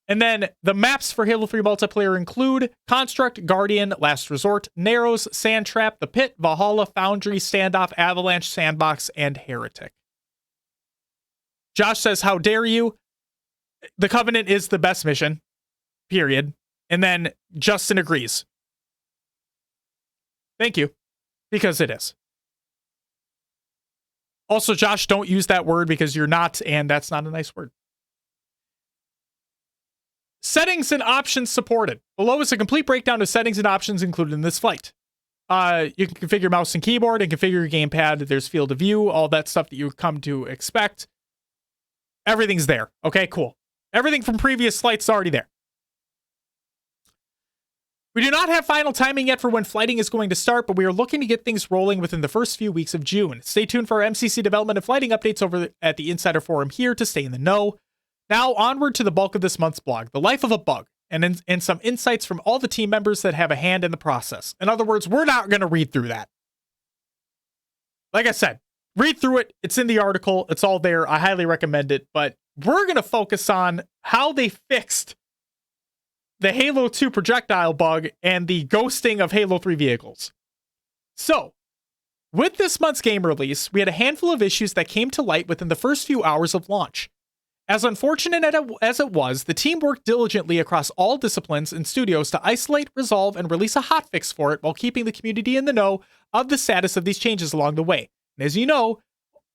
And then the maps for Halo 3 multiplayer include Construct, Guardian, Last Resort, Narrows, Sand Trap, The Pit, Valhalla, Foundry, Standoff, Avalanche, Sandbox, and Heretic. Josh says, how dare you? The Covenant is the best mission, period. And then Justin agrees. Thank you, because it is. Also, Josh, don't use that word because you're not, and that's not a nice word. Settings and options supported. Below is a complete breakdown of settings and options included in this flight. You can configure mouse and keyboard and configure your gamepad. There's field of view, all that stuff that you come to expect. Everything's there. Okay, cool. Everything from previous flights is already there. We do not have final timing yet for when flighting is going to start, but we are looking to get things rolling within the first few weeks of June. Stay tuned for our MCC development and flighting updates over at the Insider Forum here to stay in the know. Now, onward to the bulk of this month's blog, the life of a bug, and some insights from all the team members that have a hand in the process. In other words, we're not going to read through that. Like I said, read through it. It's in the article. It's all there. I highly recommend it. But we're going to focus on how they fixed the Halo 2 projectile bug and the ghosting of Halo 3 vehicles. So, with this month's game release, we had a handful of issues that came to light within the first few hours of launch. As unfortunate as it was, the team worked diligently across all disciplines and studios to isolate, resolve, and release a hotfix for it while keeping the community in the know of the status of these changes along the way. And as you know,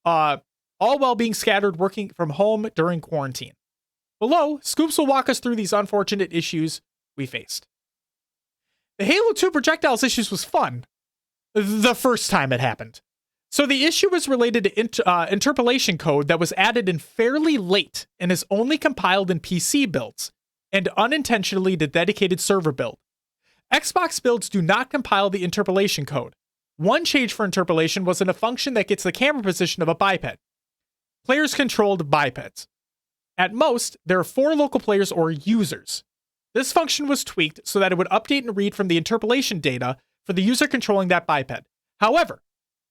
all while being scattered working from home during quarantine. Below, Scoops will walk us through these unfortunate issues we faced. The Halo 2 projectiles issues was fun the first time it happened. So the issue was related to interpolation code that was added in fairly late and is only compiled in PC builds and unintentionally to dedicated server build. Xbox builds do not compile the interpolation code. One change for interpolation was in a function that gets the camera position of a biped. Players controlled bipeds. At most, there are 4 local players or users. This function was tweaked so that it would update and read from the interpolation data for the user controlling that biped. However,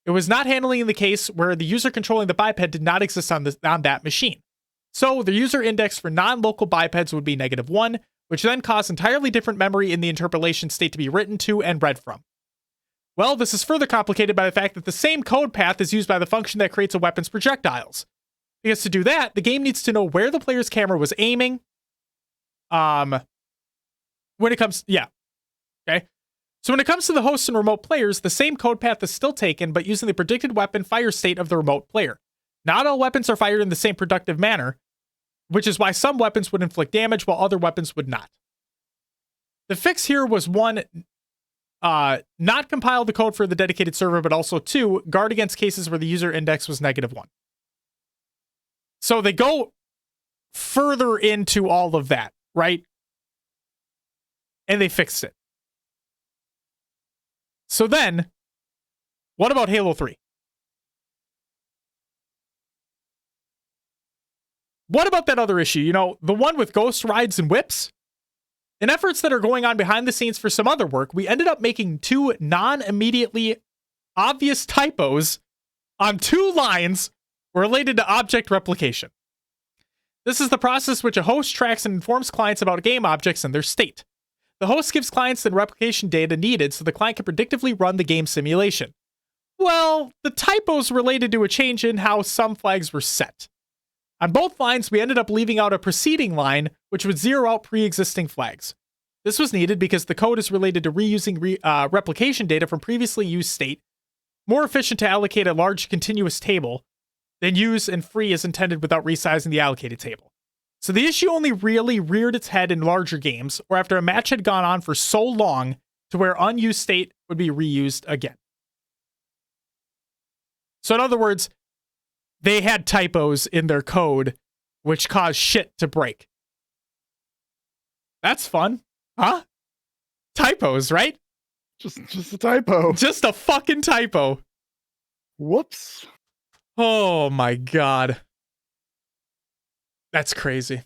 it was not handling the case where the user controlling the biped did not exist on that machine. So the user index for non-local bipeds would be -1, which then caused entirely different memory in the interpolation state to be written to and read from. Well, this is further complicated by the fact that the same code path is used by the function that creates a weapon's projectiles. Because to do that, the game needs to know where the player's camera was aiming. When it comes, yeah. Okay. So when it comes to the hosts and remote players, the same code path is still taken, but using the predicted weapon fire state of the remote player. Not all weapons are fired in the same productive manner, which is why some weapons would inflict damage while other weapons would not. The fix here was 1, not compile the code for the dedicated server, but also 2, guard against cases where the user index was -1. So they go further into all of that, right? And they fixed it. So then, what about Halo 3? What about that other issue? You know, the one with ghost rides and whips? In efforts that are going on behind the scenes for some other work, we ended up making 2 non-immediately obvious typos on 2 lines related to object replication. This is the process which a host tracks and informs clients about game objects and their state. The host gives clients the replication data needed so the client can predictively run the game simulation. Well, the typos related to a change in how some flags were set. On both lines, we ended up leaving out a preceding line, which would zero out pre-existing flags. This was needed because the code is related to reusing replication data from previously used state, more efficient to allocate a large continuous table, than use and free as intended without resizing the allocated table. So the issue only really reared its head in larger games, or after a match had gone on for so long to where unused state would be reused again. So in other words, they had typos in their code, which caused shit to break. That's fun, huh? Typos, right? Just a typo. Just a fucking typo. Whoops. Oh my god. That's crazy.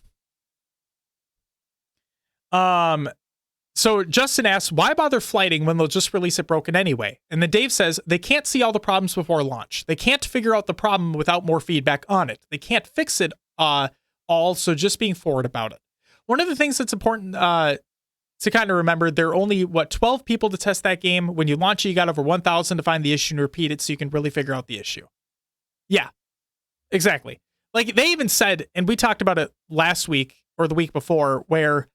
So Justin asks, why bother flighting when they'll just release it broken anyway? And then Dave says, they can't see all the problems before launch. They can't figure out the problem without more feedback on it. They can't fix it all, so just being forward about it. One of the things that's important to kind of remember, there are only, 12 people to test that game. When you launch it, you got over 1,000 to find the issue and repeat it so you can really figure out the issue. Yeah, exactly. Like they even said, and we talked about it last week or the week before, where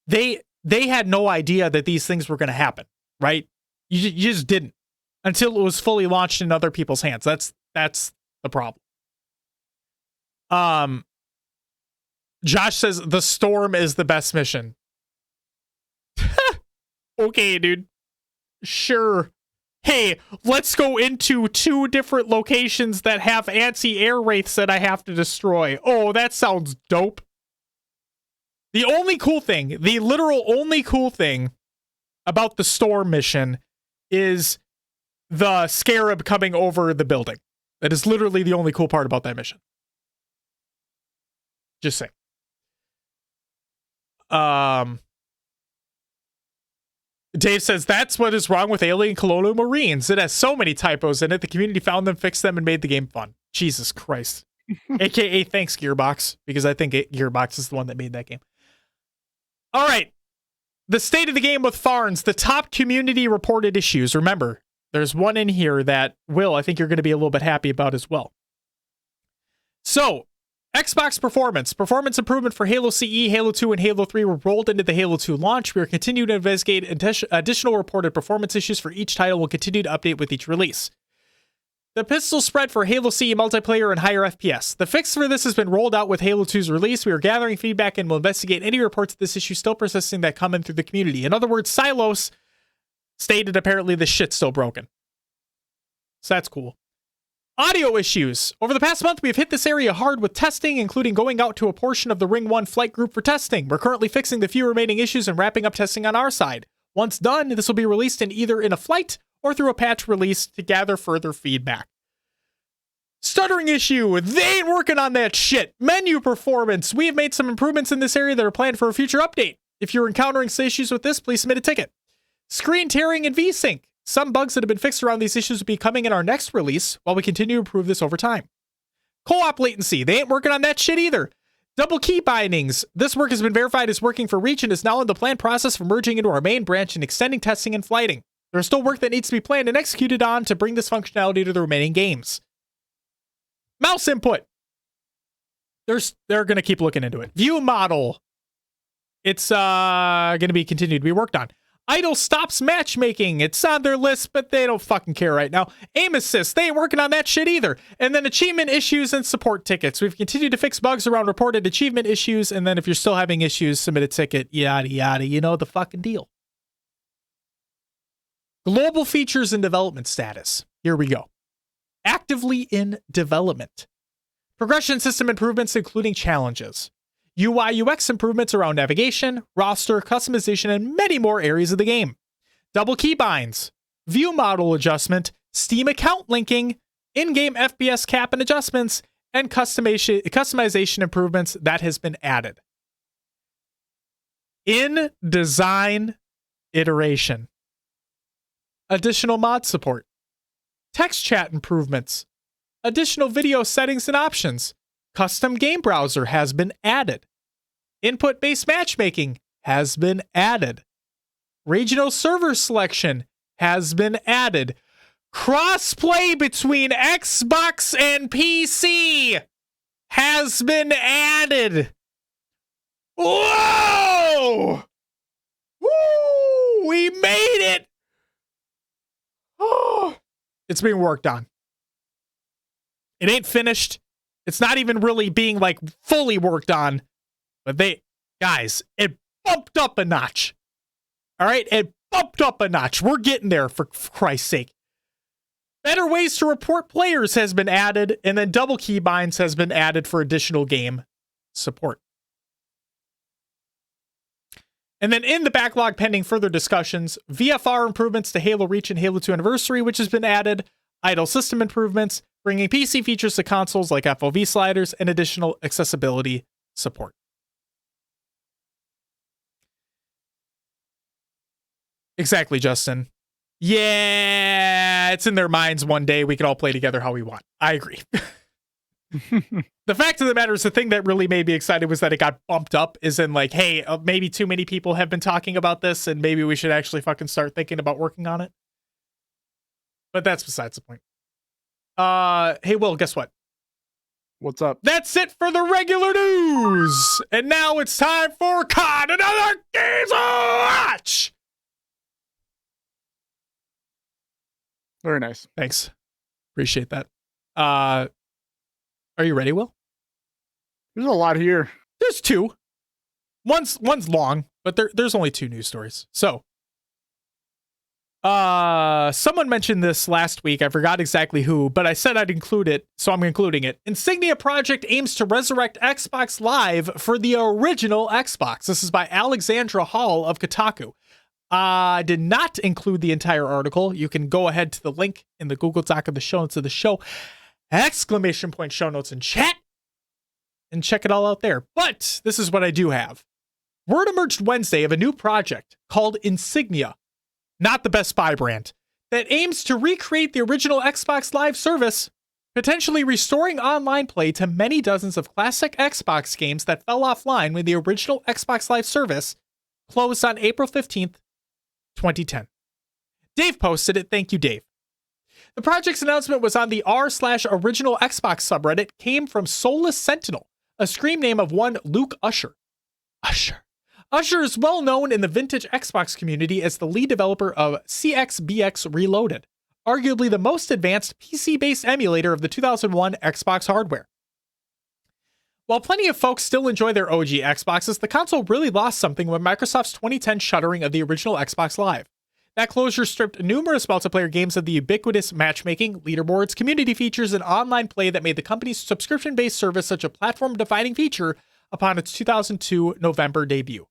they had no idea that these things were going to happen, right? You just didn't until it was fully launched in other people's hands. That's the problem. Josh says the storm is the best mission. Okay, dude. Sure. Hey, let's go into 2 different locations that have anti-air wraiths that I have to destroy. Oh, that sounds dope. The only cool thing, the literal only cool thing about the storm mission is the scarab coming over the building. That is literally the only cool part about that mission. Just saying. Dave says, that's what is wrong with Alien Colonial Marines. It has so many typos in it. The community found them, fixed them, and made the game fun. Jesus Christ. AKA thanks, Gearbox, because I think Gearbox is the one that made that game. All right. The state of the game with Farns, the top community reported issues. Remember, there's one in here that, Will, I think you're going to be a little bit happy about as well. So, Xbox performance improvement for Halo CE, Halo 2, and Halo 3 were rolled into the Halo 2 launch. We are continuing to investigate additional reported performance issues for each title. We'll continue to update with each release. The pistol spread for Halo CE multiplayer and higher FPS. The fix for this has been rolled out with Halo 2's release. We are gathering feedback and will investigate any reports of this issue still persisting that come in through the community. In other words, Silos stated apparently this shit's still broken. So that's cool. Audio issues. Over the past month, we have hit this area hard with testing, including going out to a portion of the Ring 1 flight group for testing. We're currently fixing the few remaining issues and wrapping up testing on our side. Once done, this will be released in either in a flight or through a patch release to gather further feedback. Stuttering issue. They ain't working on that shit. Menu performance. We have made some improvements in this area that are planned for a future update. If you're encountering issues with this, please submit a ticket. Screen tearing and VSync. Some bugs that have been fixed around these issues will be coming in our next release while we continue to improve this over time. Co-op latency. They ain't working on that shit either. Double key bindings. This work has been verified as working for Reach and is now in the planned process for merging into our main branch and extending testing and flighting. There's still work that needs to be planned and executed on to bring this functionality to the remaining games. Mouse input. They're going to keep looking into it. View model. It's going to be continued to be worked on. Idle stops matchmaking. It's on their list, but they don't fucking care right now. Aim assist. They ain't working on that shit either. And then achievement issues and support tickets. We've continued to fix bugs around reported achievement issues. And then if you're still having issues, submit a ticket. Yada, yada. You know the fucking deal. Global features and development status. Here we go. Actively in development. Progression system improvements, including challenges. UI UX improvements around navigation, roster, customization, and many more areas of the game. Double keybinds, view model adjustment, Steam account linking, in-game FPS cap and adjustments, and customization improvements that has been added. In design iteration. Additional mod support. Text chat improvements. Additional video settings and options. Custom game browser has been added. Input-based matchmaking has been added. Regional server selection has been added. Crossplay between Xbox and PC has been added. Whoa! Woo! We made it! Oh, it's being worked on. It ain't finished. It's not even really being like fully worked on, but guys, it bumped up a notch. All right, it bumped up a notch. We're getting there for Christ's sake. Better ways to report players has been added, and then double keybinds has been added for additional game support. And then in the backlog pending further discussions, VFR improvements to Halo Reach and Halo 2 Anniversary, which has been added, idle system improvements, bringing PC features to consoles like FOV sliders, and additional accessibility support. Exactly, Justin. Yeah, it's in their minds one day we can all play together how we want. I agree. The fact of the matter is the thing that really made me excited was that it got bumped up, is in like, hey, maybe too many people have been talking about this and maybe we should actually fucking start thinking about working on it. But that's besides the point. Hey, Will, guess what? What's up? That's it for the regular news. And now it's time for COD, another Games Watch. Very nice. Thanks. Appreciate that. Are you ready, Will? There's a lot here. There's two. One's long, but there's only two news stories. So, someone mentioned this last week. I forgot exactly who, but I said I'd include it, so I'm including it. Insignia Project aims to resurrect Xbox Live for the original Xbox. This is by Alexandra Hall of Kotaku. I did not include the entire article. You can go ahead to the link in the Google Doc of the show notes of the show. Exclamation point show notes in chat. And check it all out there. But this is what I do have. Word emerged Wednesday of a new project called Insignia, not the Best Buy brand, that aims to recreate the original Xbox Live service, potentially restoring online play to many dozens of classic Xbox games that fell offline when the original Xbox Live service closed on April 15th, 2010. Dave posted it. Thank you, Dave. The project's announcement was on the r/original Xbox subreddit, came from Soulless Sentinel, a screen name of one Luke Usher. Usher is well known in the vintage Xbox community as the lead developer of CXBX Reloaded, arguably the most advanced PC-based emulator of the 2001 Xbox hardware. While plenty of folks still enjoy their OG Xboxes, the console really lost something with Microsoft's 2010 shuttering of the original Xbox Live. That closure stripped numerous multiplayer games of the ubiquitous matchmaking, leaderboards, community features, and online play that made the company's subscription-based service such a platform-defining feature upon its 2002 November debut.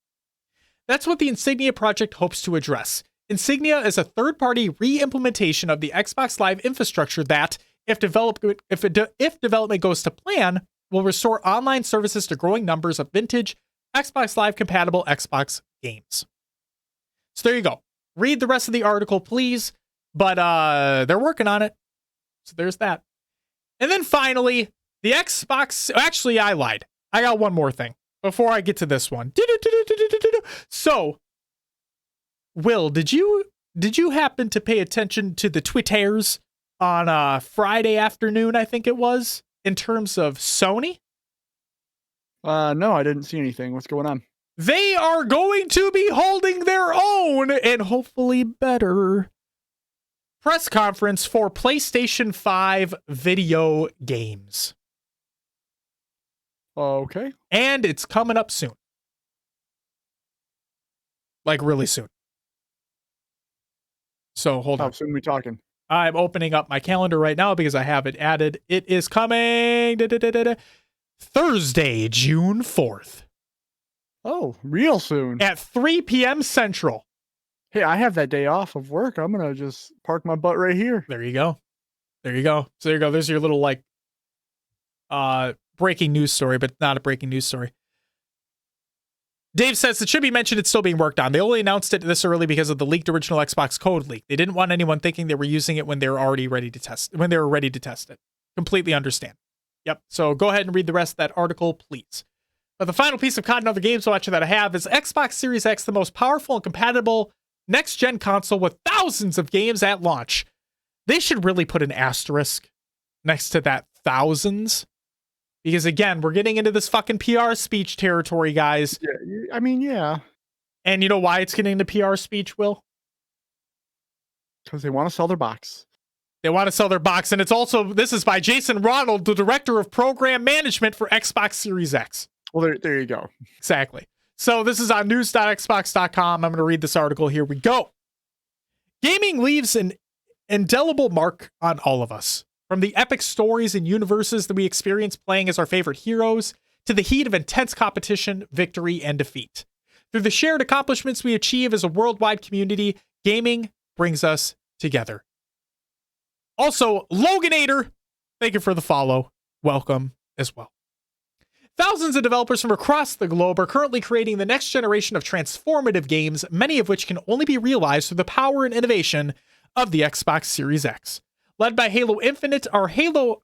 That's what the Insignia project hopes to address. Insignia is a third-party re-implementation of the Xbox Live infrastructure that, if development goes to plan, will restore online services to growing numbers of vintage Xbox Live-compatible Xbox games. So there you go. Read the rest of the article, please. But they're working on it. So there's that. And then finally, the Xbox... Actually, I lied. I got one more thing before I get to this one. So, Will, did you happen to pay attention to the Twitters on Friday afternoon, I think it was, in terms of Sony? No, I didn't see anything. What's going on? They are going to be holding their own and hopefully better press conference for PlayStation 5 video games. Okay. And it's coming up soon. Like really soon. So hold on. How soon are we talking? I'm opening up my calendar right now because I have it added. It is coming Thursday, June 4th. Oh, real soon. At 3 p.m. Central. Hey, I have that day off of work. I'm going to just park my butt right here. There you go. There you go. So there you go. There's your little like breaking news story, but not a breaking news story. Dave says it should be mentioned it's still being worked on. They only announced it this early because of the leaked original Xbox code leak. They didn't want anyone thinking they were using it when they were already ready to test it. Completely understand. Yep. So go ahead and read the rest of that article, please. But the final piece of COD and other games watching that I have is Xbox Series X, the most powerful and compatible next-gen console with thousands of games at launch. They should really put an asterisk next to that thousands. Because again, we're getting into this fucking PR speech territory, guys. Yeah, I mean, yeah. And you know why it's getting into PR speech, Will? Because they want to sell their box. They want to sell their box. And it's also, this is by Jason Ronald, the Director of Program Management for Xbox Series X. Well, there you go. Exactly. So this is on news.xbox.com. I'm going to read this article. Here we go. Gaming leaves an indelible mark on all of us. From the epic stories and universes that we experience playing as our favorite heroes, to the heat of intense competition, victory, and defeat. Through the shared accomplishments we achieve as a worldwide community, gaming brings us together. Also, Loganator, thank you for the follow. Welcome as well. Thousands of developers from across the globe are currently creating the next generation of transformative games, many of which can only be realized through the power and innovation of the Xbox Series X. Led by Halo Infinite, our 15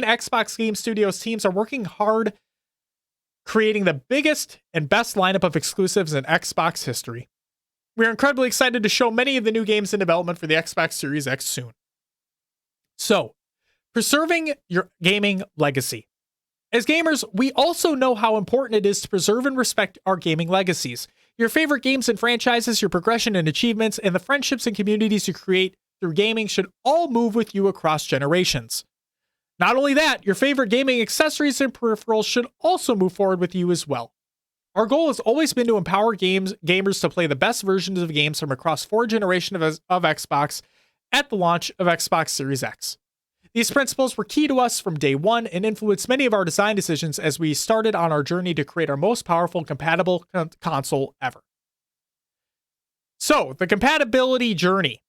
Xbox Game Studios teams are working hard, creating the biggest and best lineup of exclusives in Xbox history. We are incredibly excited to show many of the new games in development for the Xbox Series X soon. So, preserving your gaming legacy. As gamers, we also know how important it is to preserve and respect our gaming legacies. Your favorite games and franchises, your progression and achievements, and the friendships and communities you create through gaming should all move with you across generations. Not only that, your favorite gaming accessories and peripherals should also move forward with you as well. Our goal has always been to empower gamers to play the best versions of games from across 4 generations of Xbox at the launch of Xbox Series X. These principles were key to us from day one and influenced many of our design decisions as we started on our journey to create our most powerful compatible console ever. So, the compatibility journey.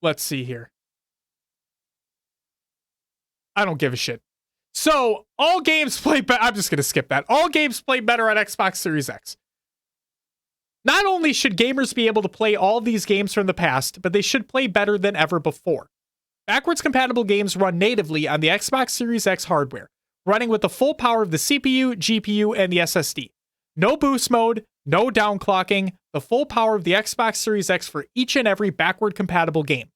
Let's see here. I don't give a shit. So, all games play better. I'm just going to skip that. All games play better on Xbox Series X. Not only should gamers be able to play all these games from the past, but they should play better than ever before. Backwards compatible games run natively on the Xbox Series X hardware, running with the full power of the CPU, GPU, and the SSD. No boost mode, no downclocking, the full power of the Xbox Series X for each and every backward compatible game.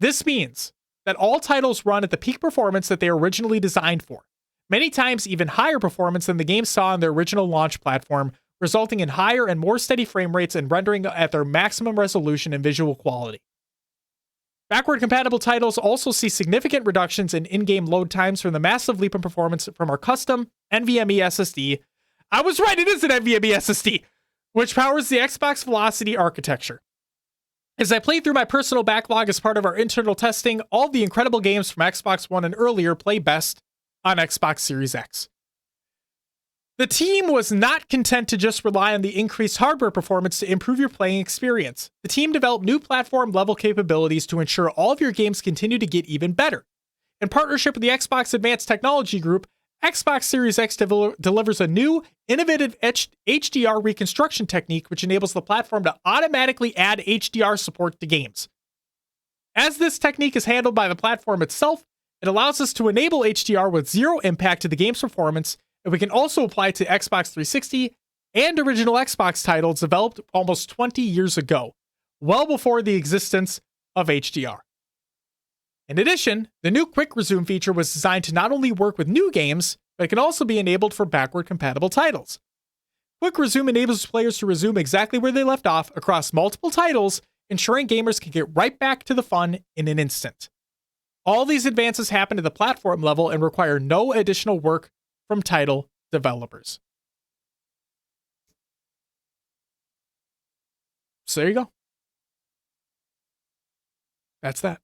This means that all titles run at the peak performance that they were originally designed for, many times even higher performance than the game saw on their original launch platform, resulting in higher and more steady frame rates and rendering at their maximum resolution and visual quality. Backward compatible titles also see significant reductions in in-game load times from the massive leap in performance from our custom NVMe SSD. I was right, it is an NVMe SSD, which powers the Xbox Velocity architecture. As I played through my personal backlog as part of our internal testing, all the incredible games from Xbox One and earlier play best on Xbox Series X. The team was not content to just rely on the increased hardware performance to improve your playing experience. The team developed new platform-level capabilities to ensure all of your games continue to get even better. In partnership with the Xbox Advanced Technology Group, Xbox Series X delivers a new, innovative HDR reconstruction technique which enables the platform to automatically add HDR support to games. As this technique is handled by the platform itself, it allows us to enable HDR with zero impact to the game's performance, and we can also apply it to Xbox 360 and original Xbox titles developed almost 20 years ago, well before the existence of HDR. In addition, the new Quick Resume feature was designed to not only work with new games, but it can also be enabled for backward compatible titles. Quick Resume enables players to resume exactly where they left off across multiple titles, ensuring gamers can get right back to the fun in an instant. All these advances happen at the platform level and require no additional work from title developers. So there you go. That's that.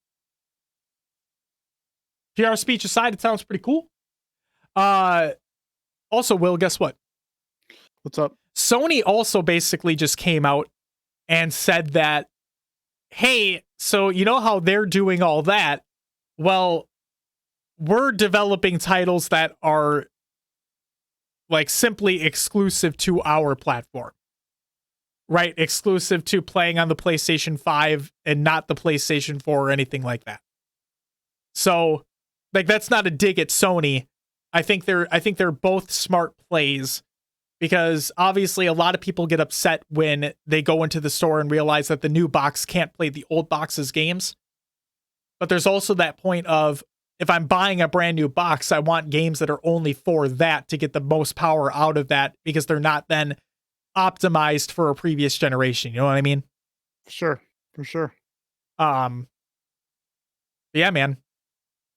PR speech aside, it sounds pretty cool. Also, Will, guess what? What's up? Sony also basically just came out and said that, hey, so you know how they're doing all that? Well, we're developing titles that are like simply exclusive to our platform, right? Exclusive to playing on the PlayStation 5 and not the PlayStation 4 or anything like that. So, like, that's not a dig at Sony. I think they're both smart plays, because obviously a lot of people get upset when they go into the store and realize that the new box can't play the old box's games. But there's also that point of, if I'm buying a brand new box, I want games that are only for that to get the most power out of that, because they're not then optimized for a previous generation. You know what I mean? Sure, for sure. Yeah, man.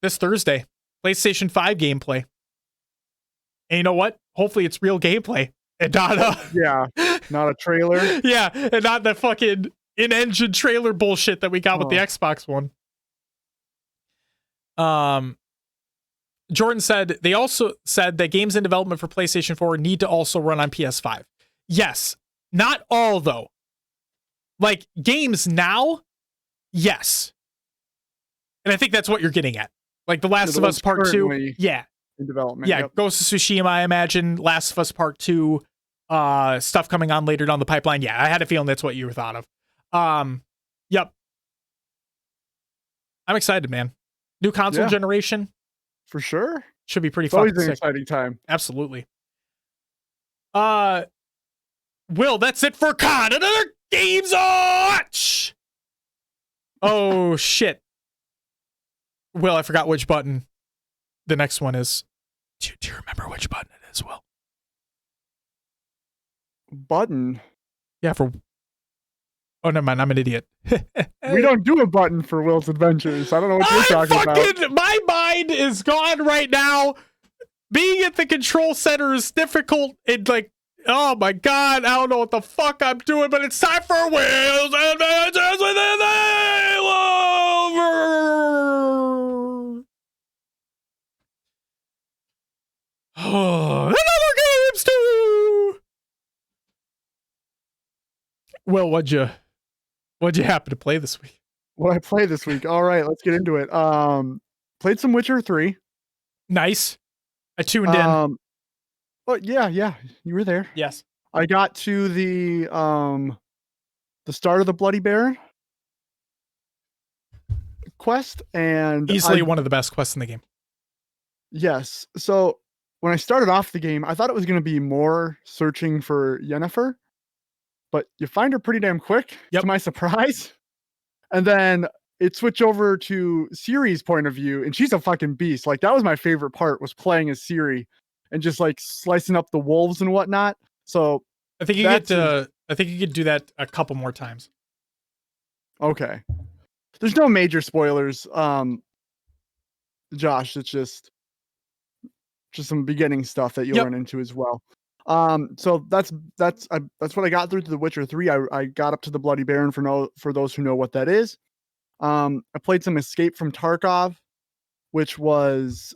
This Thursday, PlayStation 5 gameplay. And you know what? Hopefully it's real gameplay and not not a trailer. Yeah, and not the fucking in-engine trailer bullshit that we got with the Xbox One. Jordan said, they also said that games in development for PlayStation 4 need to also run on PS5. Yes. Not all, though. Like, games now, yes. And I think that's what you're getting at. Like, The Last of Us Part 2. Yeah. In development. Yeah, yep. Ghost of Tsushima, I imagine. Last of Us Part 2. Stuff coming on later down the pipeline. Yeah, I had a feeling that's what you were thought of. Yep. I'm excited, man. New console generation. For sure. Should be pretty It's fucking always an sick. exciting time. Absolutely. Will, that's it for COD. Another Games Watch. Oh, shit. Will, I forgot which button the next one is. Do you remember which button it is, Will? Button? Yeah, for Oh, never mind. I'm an idiot. We don't do a button for Will's Adventures. I don't know what you're talking about. My mind is gone right now. Being at the control center is difficult. It like, oh my god, I don't know what the fuck I'm doing, but it's time for Will's Adventures with an over. Oh, another games too. Well, what'd you happen to play this week? What I play this week? All right, let's get into it. Played some Witcher 3. Nice. I tuned in. Oh yeah, you were there. Yes. I got to the start of the Bloody Baron quest, and Easily one of the best quests in the game. Yes. So when I started off the game, I thought it was going to be more searching for Yennefer, but you find her pretty damn quick, to my surprise. And then it switched over to Ciri's point of view, and she's a fucking beast. Like, that was my favorite part, was playing as Ciri and just like slicing up the wolves and whatnot. So I think you could do that a couple more times. Okay. There's no major spoilers. Josh, it's just some beginning stuff that you'll run into as well. So that's what I got through to The Witcher 3. I got up to the Bloody Baron for those who know what that is. I played some Escape from Tarkov, which was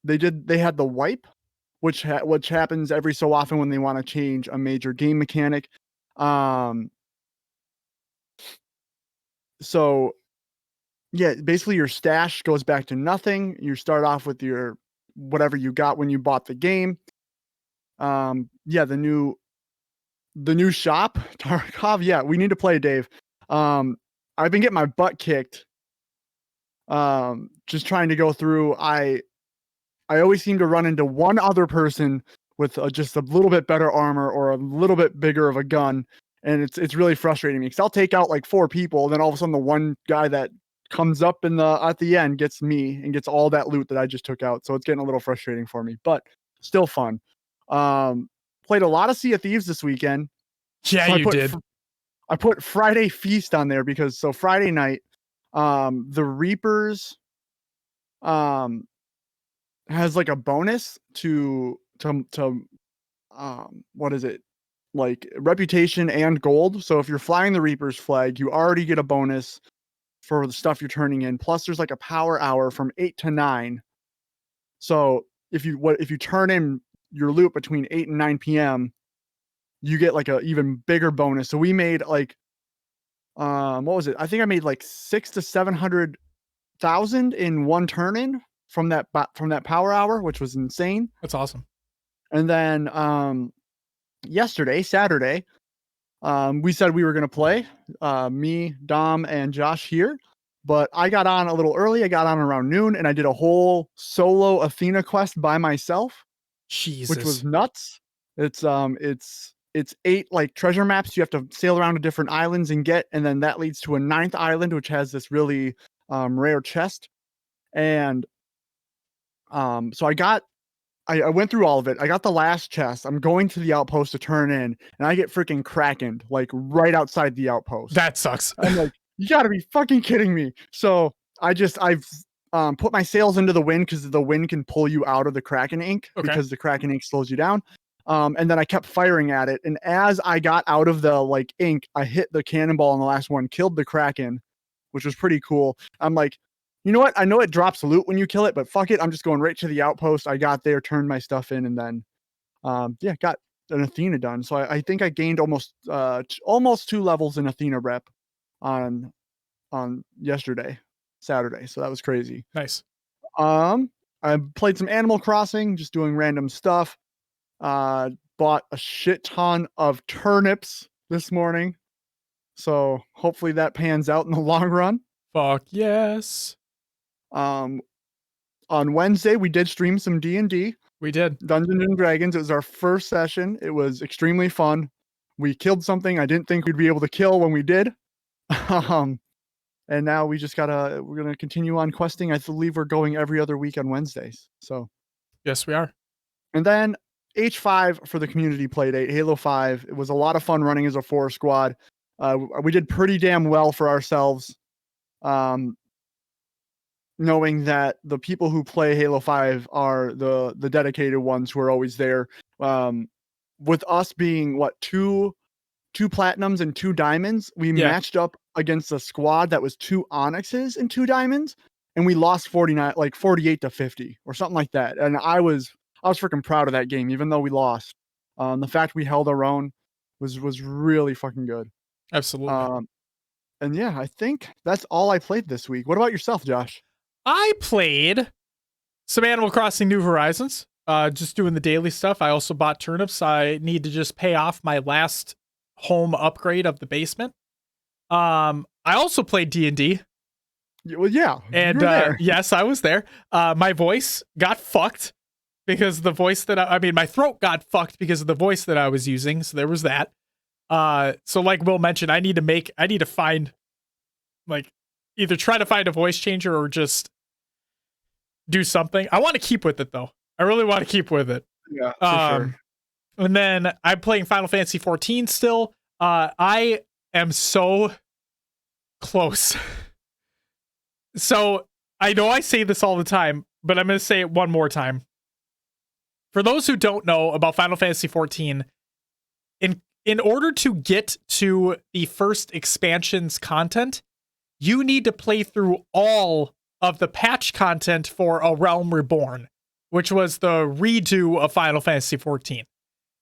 they had the wipe, which happens every so often when they want to change a major game mechanic. So yeah, basically your stash goes back to nothing. You start off with your whatever you got when you bought the game. Yeah, the new shop, Tarkov. Yeah, we need to play, Dave. I've been getting my butt kicked. Just trying to go through. I always seem to run into one other person with just a little bit better armor or a little bit bigger of a gun, and it's really frustrating me because I'll take out like 4 people, and then all of a sudden the one guy that comes up at the end gets me and gets all that loot that I just took out. So it's getting a little frustrating for me, but still fun. Played a lot of Sea of Thieves this weekend. Yeah, so you did. I put Friday Feast on there because Friday night, the Reapers has like a bonus to what is it? Like reputation and gold. So if you're flying the Reaper's flag, you already get a bonus for the stuff you're turning in. Plus there's like a power hour from 8 to 9. So if you turn in your loot between 8 and 9 p.m., you get like a even bigger bonus. So we made like what was it? I think I made like 600,000 to 700,000 in one turn in from that power hour, which was insane. That's awesome. And then Saturday, we said we were going to play, me, Dom, and Josh here, but I got on a little early. I got on around noon, and I did a whole solo Athena quest by myself. Jesus. Which was nuts. It's 8 like treasure maps you have to sail around to different islands and get, and then that leads to a 9th island, which has this really rare chest. And so I went through all of it. I got the last chest. I'm going to the outpost to turn in, and I get freaking krakened like right outside the outpost. That sucks. I'm like, you gotta be fucking kidding me. So I've put my sails into the wind because the wind can pull you out of the Kraken ink because the Kraken ink slows you down. And then I kept firing at it. And as I got out of the like ink, I hit the cannonball on the last one, killed the Kraken, which was pretty cool. I'm like, you know what? I know it drops loot when you kill it, but fuck it. I'm just going right to the outpost. I got there, turned my stuff in, and then, got an Athena done. So I think I gained almost 2 levels in Athena rep on yesterday, Saturday. So that was crazy. Nice. I played some Animal Crossing, just doing random stuff. Bought a shit ton of turnips this morning. So hopefully that pans out in the long run. Fuck yes. On Wednesday, we did stream some D&D. We did. Dungeons and Dragons. It was our first session. It was extremely fun. We killed something I didn't think we'd be able to kill when we did. And now we're gonna continue on questing. I believe we're going every other week on Wednesdays. So yes, we are. And then H5 for the community playdate, Halo 5. It was a lot of fun running as a 4 squad. We did pretty damn well for ourselves, knowing that the people who play Halo 5 are the dedicated ones who are always there. With us being two platinums and 2 diamonds, we Yeah. matched up against a squad that was 2 onyxes and 2 diamonds, and we lost 48-50 or something like that. And I was freaking proud of that game, even though we lost. The fact we held our own was really fucking good. Absolutely. And yeah, I think that's all I played this week. What about yourself, Josh? I played some Animal Crossing New Horizons, just doing the daily stuff. I also bought turnips. I need to just pay off my last home upgrade of the basement. I also played D&D. Well, yeah, And yes, I was there. My voice got fucked because the voice that I mean, my throat got fucked because of the voice that I was using. So there was that. So like Will mentioned, I need to find, like, either try to find a voice changer or just do something. I want to keep with it though. I really want to keep with it. Yeah, for sure. And then I'm playing Final Fantasy 14 still. I am so close. So I know I say this all the time, but I'm going to say it one more time. For those who don't know about Final Fantasy 14, in order to get to the first expansion's content, you need to play through all of the patch content for A Realm Reborn, which was the redo of Final Fantasy 14.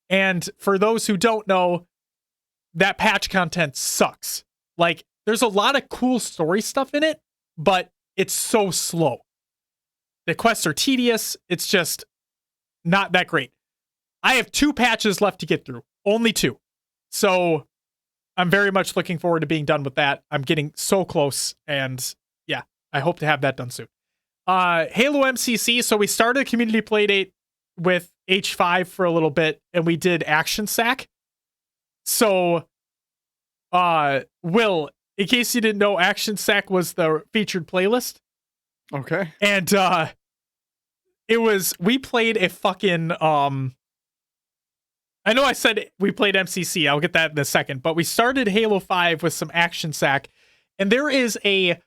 And for those who don't know, that patch content sucks. Like, there's a lot of cool story stuff in it, but it's so slow. The quests are tedious. It's just not that great. I have 2 patches left to get through. Only 2. So I'm very much looking forward to being done with that. I'm getting so close, and yeah, I hope to have that done soon. Halo MCC. So we started a community playdate with H5 for a little bit, and we did Action Sack. So, Will, in case you didn't know, Action Sack was the featured playlist. Okay. And we played a fucking I know I said we played MCC. I'll get that in a second, but we started Halo 5 with some Action Sack, and there is a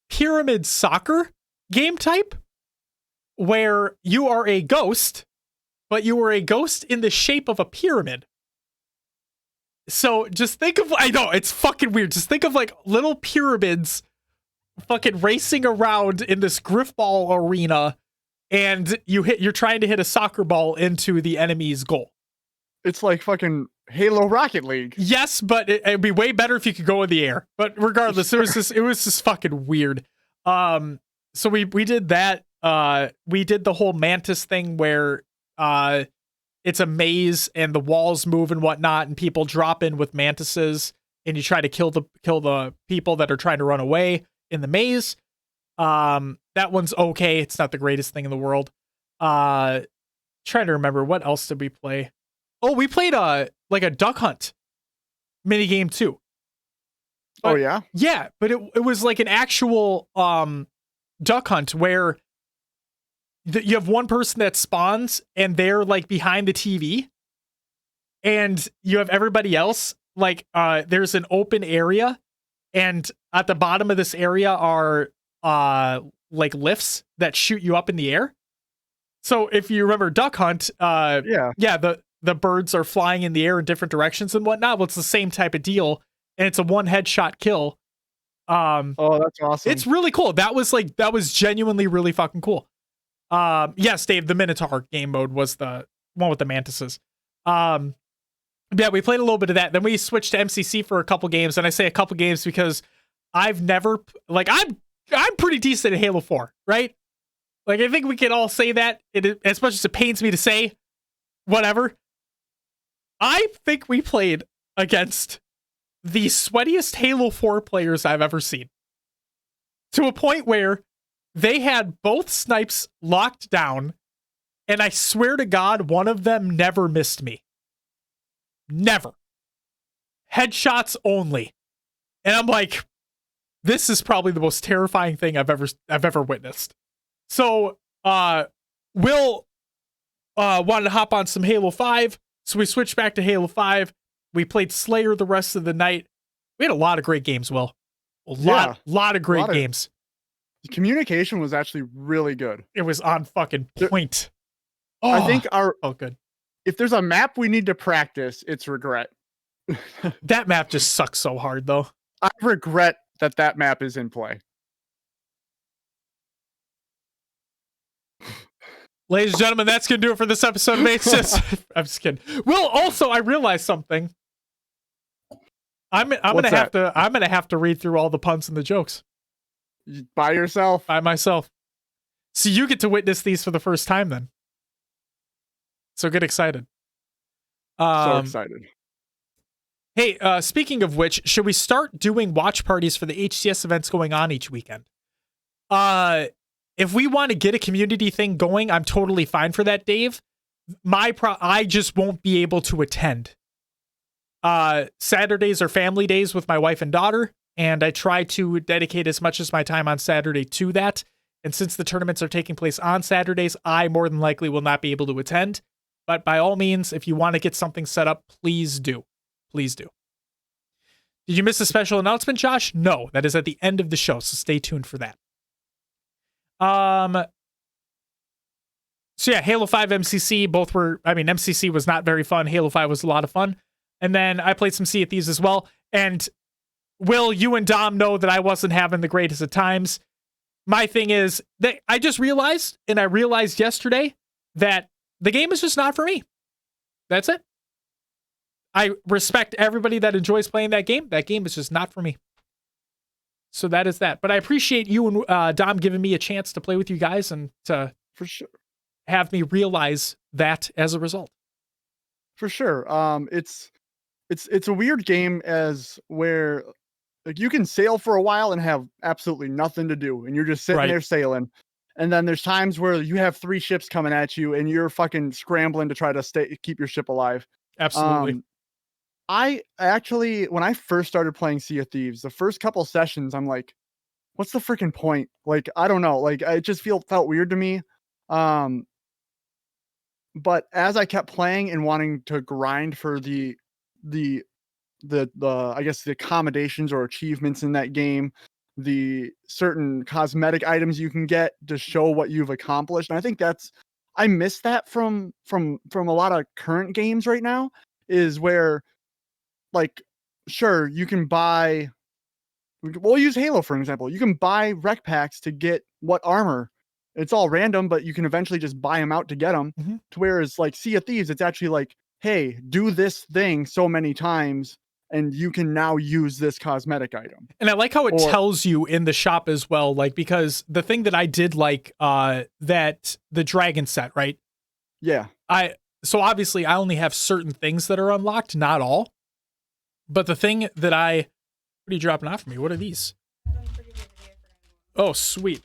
pyramid soccer game type where you are a ghost, but you are a ghost in the shape of a pyramid. So just think of, I know, it's fucking weird. Just think of like little pyramids fucking racing around in this griffball arena, and you're trying to hit a soccer ball into the enemy's goal. It's like fucking Halo Rocket League. Yes, but it'd be way better if you could go in the air. But regardless, it was just fucking weird. So we did that. We did the whole mantis thing where it's a maze and the walls move and whatnot, and people drop in with mantises, and you try to kill the people that are trying to run away in the maze. That one's okay. It's not the greatest thing in the world. Trying to remember, what else did we play? Oh, we played a duck hunt mini game too. But, oh yeah? Yeah, but it was like an actual duck hunt where you have one person that spawns and they're like behind the TV, and you have everybody else like there's an open area, and at the bottom of this area are like lifts that shoot you up in the air. So if you remember Duck Hunt, the birds are flying in the air in different directions and whatnot. Well, it's the same type of deal, and it's a one headshot kill. Oh, that's awesome. It's really cool. That was genuinely really fucking cool. Yes, Dave, the Minotaur game mode was the one with the mantises. Yeah, we played a little bit of that. Then we switched to MCC for a couple games, and I say a couple games because I've never I'm pretty decent at Halo 4, right? Like, I think we can all say that, as much as it pains me to say, whatever. I think we played against the sweatiest Halo 4 players I've ever seen. To a point where they had both snipes locked down, and I swear to God, one of them never missed me. Never. Headshots only. And I'm like, this is probably the most terrifying thing I've ever witnessed. So, Will wanted to hop on some Halo 5, so we switched back to Halo 5. We played Slayer the rest of the night. We had a lot of great games, Will. A lot of great games. The communication was actually really good. It was on fucking point. I think good. If there's a map we need to practice, it's Regret. That map just sucks so hard, though. I regret that map is in play. Ladies and gentlemen, that's gonna do it for this episode of HCS. I'm just kidding. Will, also, I realized something. I'm gonna have to read through all the puns and the jokes by yourself. By myself. So you get to witness these for the first time then. So get excited. So excited. Hey, speaking of which, should we start doing watch parties for the HCS events going on each weekend? If we want to get a community thing going, I'm totally fine for that, Dave. I just won't be able to attend. Saturdays are family days with my wife and daughter, and I try to dedicate as much as my time on Saturday to that. And since the tournaments are taking place on Saturdays, I more than likely will not be able to attend. But by all means, if you want to get something set up, please do. Please do. Did you miss a special announcement, Josh? No, that is at the end of the show, so stay tuned for that. So yeah, Halo 5 MCC, MCC was not very fun. Halo 5 was a lot of fun. And then I played some Sea of Thieves as well. And Will, you and Dom know that I wasn't having the greatest of times. My thing is that I just realized, and I realized yesterday, that the game is just not for me. That's it. I respect everybody that enjoys playing that game. That game is just not for me. So that is that. But I appreciate you and Dom giving me a chance to play with you guys and to for sure have me realize that as a result. For sure. It's a weird game as where like you can sail for a while and have absolutely nothing to do, and you're just sitting there sailing. And then there's times where you have 3 ships coming at you, and you're fucking scrambling to try to keep your ship alive. Absolutely. I actually, when I first started playing Sea of Thieves, the first couple sessions, I'm like, what's the freaking point? Like, I don't know. Like, it just felt weird to me. But as I kept playing and wanting to grind for the I guess the accommodations or achievements in that game, the certain cosmetic items you can get to show what you've accomplished. And I think I miss that from a lot of current games right now, is where, like, sure, you can buy, we'll use Halo for an example. You can buy rec packs to get what armor. It's all random, but you can eventually just buy them out to get them. Mm-hmm. To whereas like Sea of Thieves, it's actually like, hey, do this thing so many times, and you can now use this cosmetic item. And I like how it tells you in the shop as well, like, because the thing that I did like, that the dragon set, right? Yeah. So obviously I only have certain things that are unlocked, not all. But the thing that what are you dropping off for me? What are these? Oh, sweet.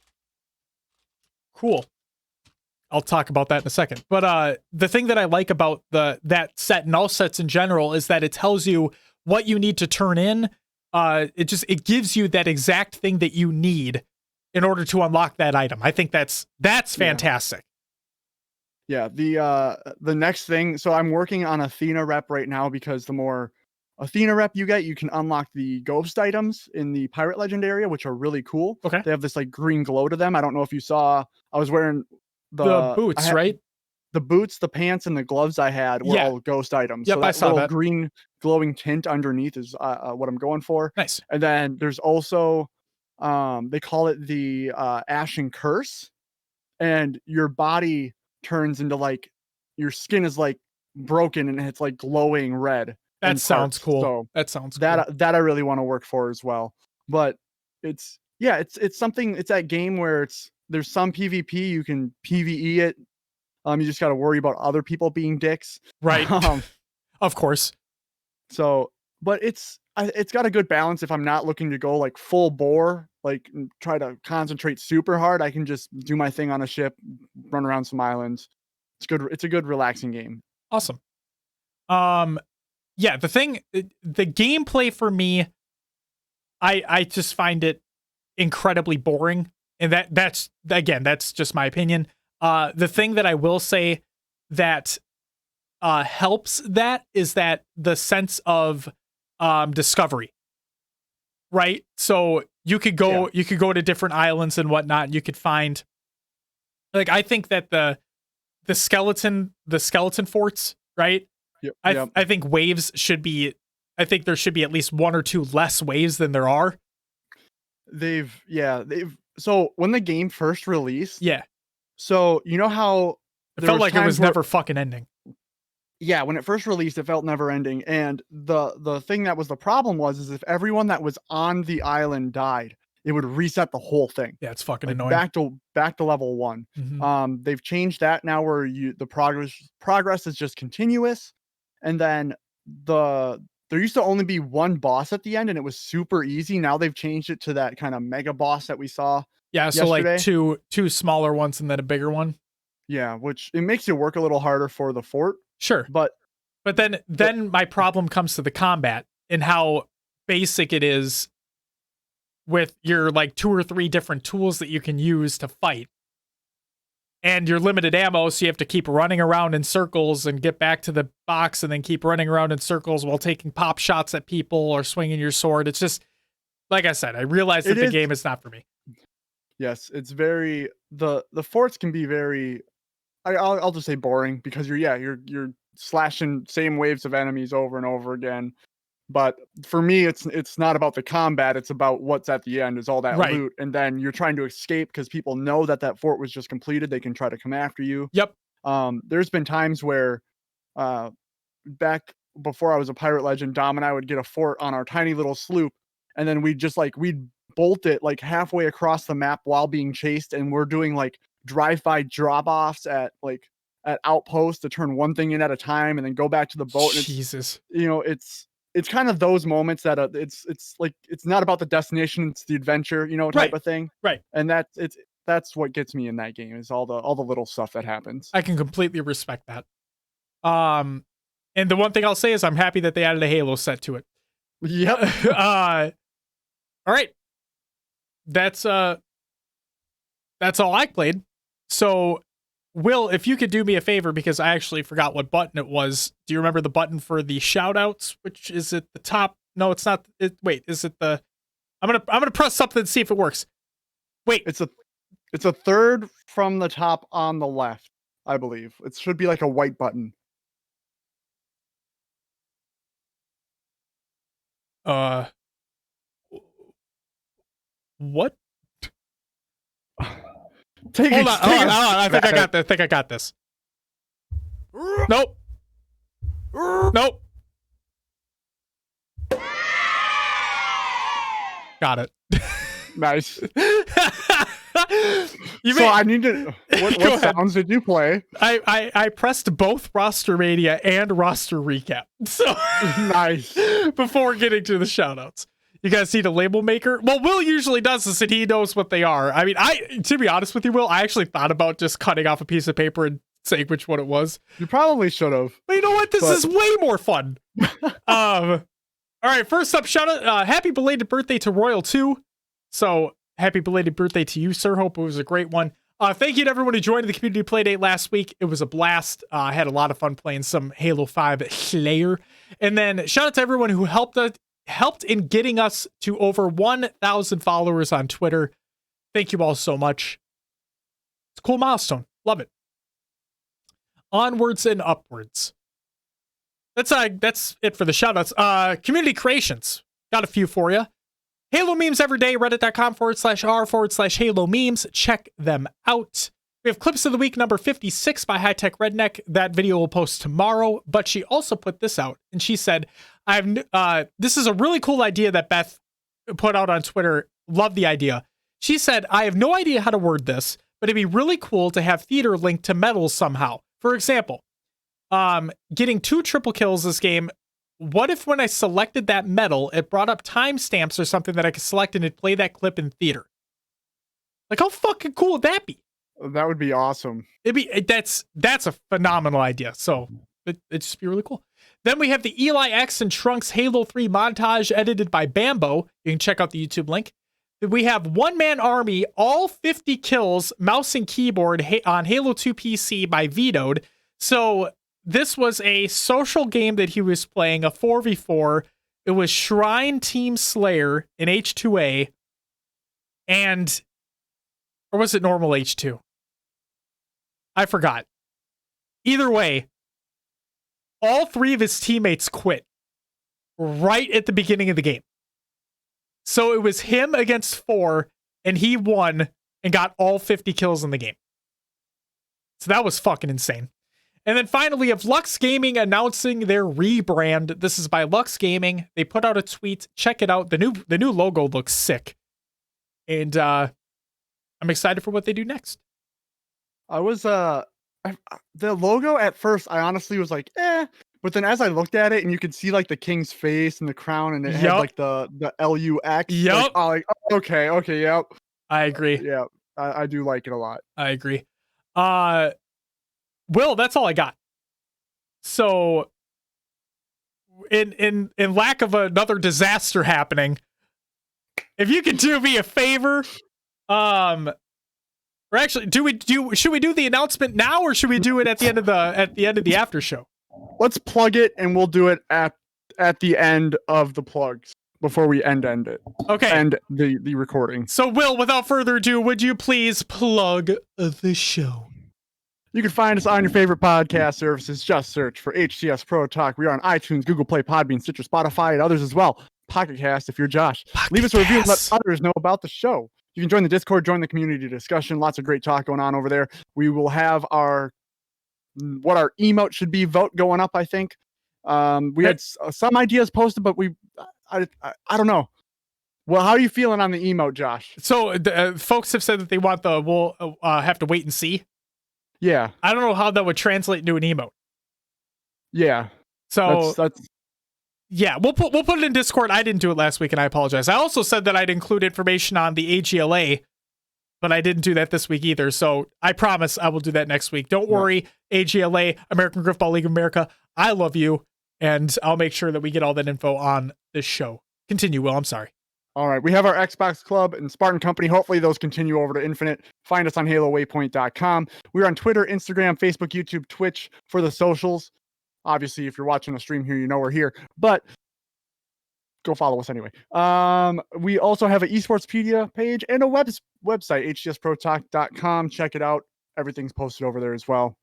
Cool. I'll talk about that in a second. But the thing that I like about that set and all sets in general is that it tells you what you need to turn in. It gives you that exact thing that you need in order to unlock that item. I think that's fantastic. Yeah. The next thing, so I'm working on Athena rep right now, because the more Athena rep you get, you can unlock the ghost items in the Pirate Legend area, which are really cool. Okay. They have this like green glow to them. I don't know if you saw, I was wearing the boots, right? The boots, the pants, and the gloves I had were all ghost items. Yep, so that I saw little that. Green glowing tint underneath is what I'm going for. Nice. And then there's also, they call it the Ashen Curse, and your body turns into like, your skin is like broken and it's like glowing red. That sounds cool. So that sounds cool. Cool. That I really want to work for as well. But it's something, it's that game where there's some PvP, you can PvE it. You just got to worry about other people being dicks. Right. Of course. So, but it's got a good balance. If I'm not looking to go like full bore, like try to concentrate super hard, I can just do my thing on a ship, run around some islands. It's good. It's a good relaxing game. Awesome. Yeah, the gameplay for me, I just find it incredibly boring. And that's just my opinion. The thing that I will say that helps that is that the sense of discovery. right? So you could go to different islands and whatnot. And you could find, like, I think that the skeleton forts, right? Yep. I think waves should be. I think there should be at least 1 or 2 less waves than there are. So when the game first released, Yeah, so you know how it felt like it was never fucking ending. Yeah, when it first released, it felt never ending. And the thing that was the problem is if everyone that was on the island died, it would reset the whole thing. Yeah, it's fucking Like annoying. back to level 1. They've changed that now where the progress is just continuous. And then there used to only be one boss at the end and it was super easy. Now they've changed it to that kind of mega boss that we saw. Yeah, so yesterday. like two smaller ones and then a bigger one. Yeah, which it makes it work a little harder for the fort. Sure. But then my problem comes to the combat and how basic it is with your like 2 or 3 different tools that you can use to fight. And you're limited ammo, so you have to keep running around in circles and get back to the box and then keep running around in circles while taking pop shots at people or swinging your sword. It's just, like I said, I realize that the game is not for me. Yes, it's very, the forts can be very, I'll just say boring because you're slashing same waves of enemies over and over again. But for me, it's not about the combat. It's about what's at the end is all that loot. And then you're trying to escape because people know that fort was just completed. They can try to come after you. Yep. There's been times where back before I was a pirate legend, Dom and I would get a fort on our tiny little sloop. And then we'd bolt it like halfway across the map while being chased. And we're doing like drive-by drop-offs at outposts to turn one thing in at a time and then go back to the boat. And Jesus. It's kind of those moments that it's like, it's not about the destination, it's the adventure, type of thing. Right. And that's what gets me in that game is all the little stuff that happens. I can completely respect that. And the one thing I'll say is I'm happy that they added a Halo set to it. Yep. All right. That's all I played. So Will, if you could do me a favor, because I actually forgot what button it was. Do you remember the button for the shout outs? Which is at the top? No, it's not. Wait, is it the, I'm gonna press something and see if it works. Wait. It's a third from the top on the left, I believe. It should be like a white button. What? Hold on. I think I got this. Nope. Got it. Nice. I need to. What sounds did you play? I pressed both roster mania and roster recap. So nice. Before getting to the shoutouts. You guys see the label maker? Well, Will usually does this and he knows what they are. I mean, to be honest with you, Will, I actually thought about just cutting off a piece of paper and saying which one it was. You probably should have. But you know what? This is way more fun. All right, first up, shout out, happy belated birthday to Royal 2. So happy belated birthday to you, sir. Hope it was a great one. Thank you to everyone who joined the community playdate last week. It was a blast. I had a lot of fun playing some Halo 5 Slayer. And then shout out to everyone who helped in getting us to over 1,000 followers on Twitter. Thank you all so much. It's a cool milestone. Love it. Onwards and upwards. That's it for the shoutouts. Community creations. Got a few for you. Halo memes every day. Reddit.com/r/Halo memes. Check them out. We have clips of the week number 56 by High Tech Redneck. That video will post tomorrow, but she also put this out and she said, this is a really cool idea that Beth put out on Twitter. Love the idea. She said, I have no idea how to word this, but it'd be really cool to have theater linked to medals somehow. For example, getting 2 triple kills this game. What if when I selected that medal, it brought up timestamps or something that I could select and it'd play that clip in theater? Like, how fucking cool would that be? That would be awesome. That's a phenomenal idea. So it'd just be really cool. Then we have the Eli X and Trunks Halo 3 montage edited by Bambo. You can check out the YouTube link. We have One Man Army, all 50 kills, mouse and keyboard on Halo 2 PC by Vetoed. So this was a social game that he was playing, a 4v4. It was Shrine Team Slayer in H2A, or was it normal H2? I forgot. Either way, all 3 of his teammates quit right at the beginning of the game. So it was him against 4, and he won and got all 50 kills in the game. So that was fucking insane. And then finally, of Lux Gaming announcing their rebrand. This is by Lux Gaming. They put out a tweet. Check it out. The new logo looks sick. And I'm excited for what they do next. I was the logo at first, I honestly was like, but then as I looked at it and you could see like the king's face and the crown and it had like the LUX. Yep. Like, okay, yep. I agree. Yeah, I do like it a lot. I agree. Will, that's all I got. So in lack of another disaster happening, if you could do me a favor, or actually, should we do the announcement now, or should we do it at the end of the after show? Let's plug it, and we'll do it at the end of the plugs before we end it. Okay. End the recording. So, Will, without further ado, would you please plug the show? You can find us on your favorite podcast services. Just search for HCS Pro Talk. We are on iTunes, Google Play, Podbean, Stitcher, Spotify, and others as well. Pocket Cast if you're Josh. Leave us a review and let others know about the show. You can join the Discord, join the community discussion. Lots of great talk going on over there. We will have what our emote should be vote going up, I think. We had some ideas posted, but I don't know. Well, how are you feeling on the emote, Josh? So folks have said that they want we'll have to wait and see. Yeah. I don't know how that would translate into an emote. Yeah. So that's yeah, we'll put it in Discord. I didn't do it last week, and I apologize. I also said that I'd include information on the AGLA, but I didn't do that this week either. So I promise I will do that next week. Don't worry, AGLA, American Griffball League of America. I love you, and I'll make sure that we get all that info on this show. Continue, Will. I'm sorry. All right. We have our Xbox Club and Spartan Company. Hopefully those continue over to Infinite. Find us on HaloWaypoint.com. We're on Twitter, Instagram, Facebook, YouTube, Twitch for the socials. Obviously, if you're watching a stream here, you know we're here. But go follow us anyway. We also have an eSportspedia page and a website, hcsprotalk.com. Check it out. Everything's posted over there as well.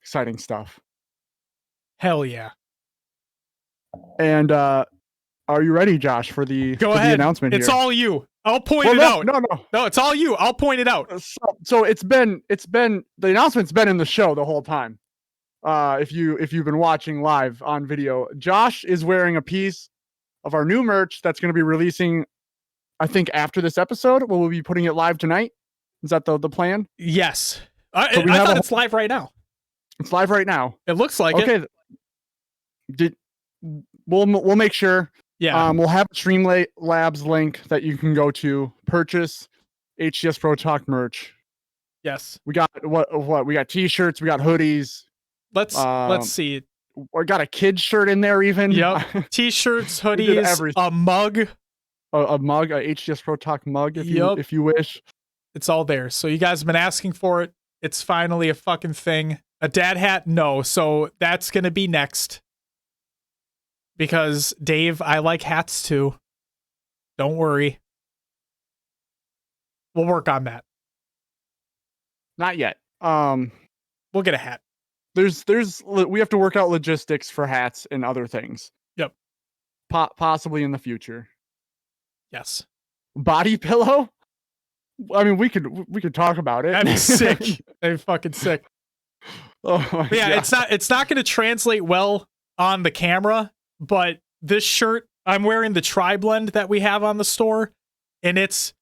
Exciting stuff. Hell yeah. And are you ready, Josh, for the announcement here? It's all you. I'll point it out. No, it's all you. I'll point it out. So it's been the announcement's been in the show the whole time. If you've been watching live on video, Josh is wearing a piece of our new merch that's going to be releasing, I think, after this episode. We'll be putting it live tonight. Is that the plan? Yes. I thought it's live right now. It's live right now. It looks like it. Okay. We'll make sure. Yeah. We'll have a Streamlabs link that you can go to purchase HCS Pro Talk merch. Yes. We got what? We got t-shirts, we got hoodies. Let's see. We got a kid's shirt in there even. Yep. T-shirts, hoodies, a mug. A mug, a HCS Pro Talk mug if you wish. It's all there. So you guys have been asking for it. It's finally a fucking thing. A dad hat? No. So that's going to be next. Because, Dave, I like hats too. Don't worry. We'll work on that. Not yet. We'll get a hat. We have to work out logistics for hats and other things. Yep. Possibly in the future. Yes. Body pillow? I mean, we could talk about it. That'd be sick. That'd be fucking sick. Oh my God. It's not going to translate well on the camera. But this shirt, I'm wearing the tri-blend that we have on the store, and it's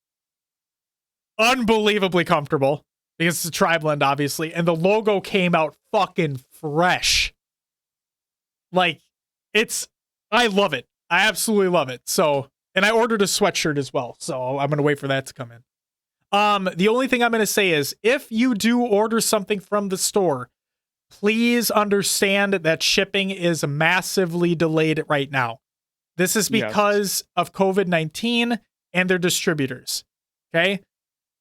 unbelievably comfortable because it's a tri-blend, obviously, and the logo came out fucking fresh. Like, I love it. I absolutely love it. So, and I ordered a sweatshirt as well, so I'm going to wait for that to come in. The only thing I'm going to say is, if you do order something from the store, please understand that shipping is massively delayed right now. This is because of COVID-19 and their distributors. Okay?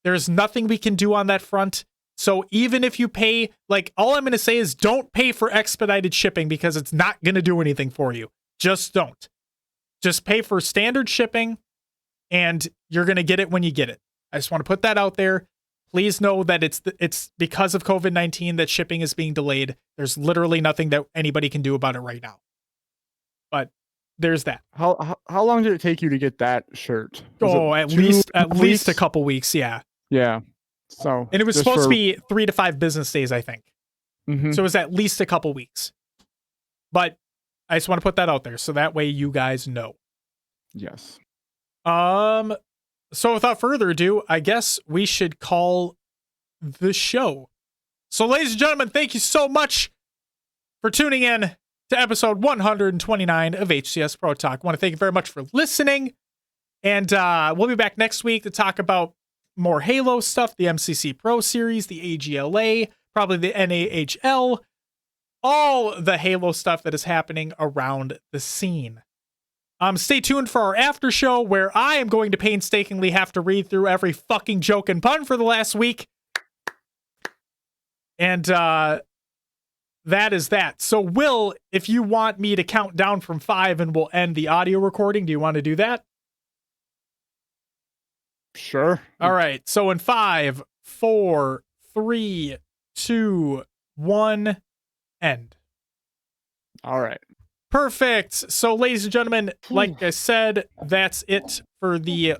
There's nothing we can do on that front. So even if you pay, all I'm going to say is don't pay for expedited shipping because it's not going to do anything for you. Just don't. Just pay for standard shipping, and you're going to get it when you get it. I just want to put that out there. Please know that it's because of COVID-19 that shipping is being delayed. There's literally nothing that anybody can do about it right now. But there's that. How long did it take you to get that shirt? At least a couple weeks, yeah. Yeah. So and it was supposed to be 3 to 5 business days, I think. Mm-hmm. So it was at least a couple weeks. But I just want to put that out there so that way you guys know. Yes. So without further ado, I guess we should call the show. So ladies and gentlemen, thank you so much for tuning in to episode 129 of HCS Pro Talk. I want to thank you very much for listening. And we'll be back next week to talk about more Halo stuff, the MCC Pro Series, the AGLA, probably the NAHL, all the Halo stuff that is happening around the scene. Stay tuned for our after show where I am going to painstakingly have to read through every fucking joke and pun for the last week. And that is that. So Will, if you want me to count down from 5 and we'll end the audio recording, do you want to do that? Sure. All right. So in 5, 4, 3, 2, 1, end. All right. Perfect. So, ladies and gentlemen, like I said, that's it for the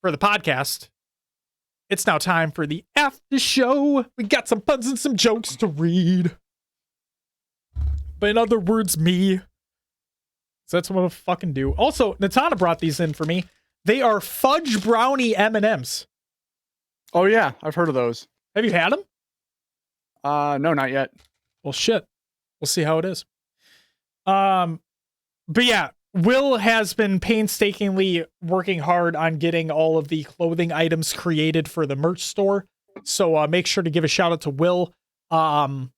podcast. It's now time for the after show. We got some puns and some jokes to read. But in other words, me. So that's what I'll fucking do. Also, Natana brought these in for me. They are fudge brownie M&Ms. Oh yeah, I've heard of those. Have you had them? No, not yet. Well, shit. We'll see how it is. But yeah, Will has been painstakingly working hard on getting all of the clothing items created for the merch store. So make sure to give a shout out to Will. And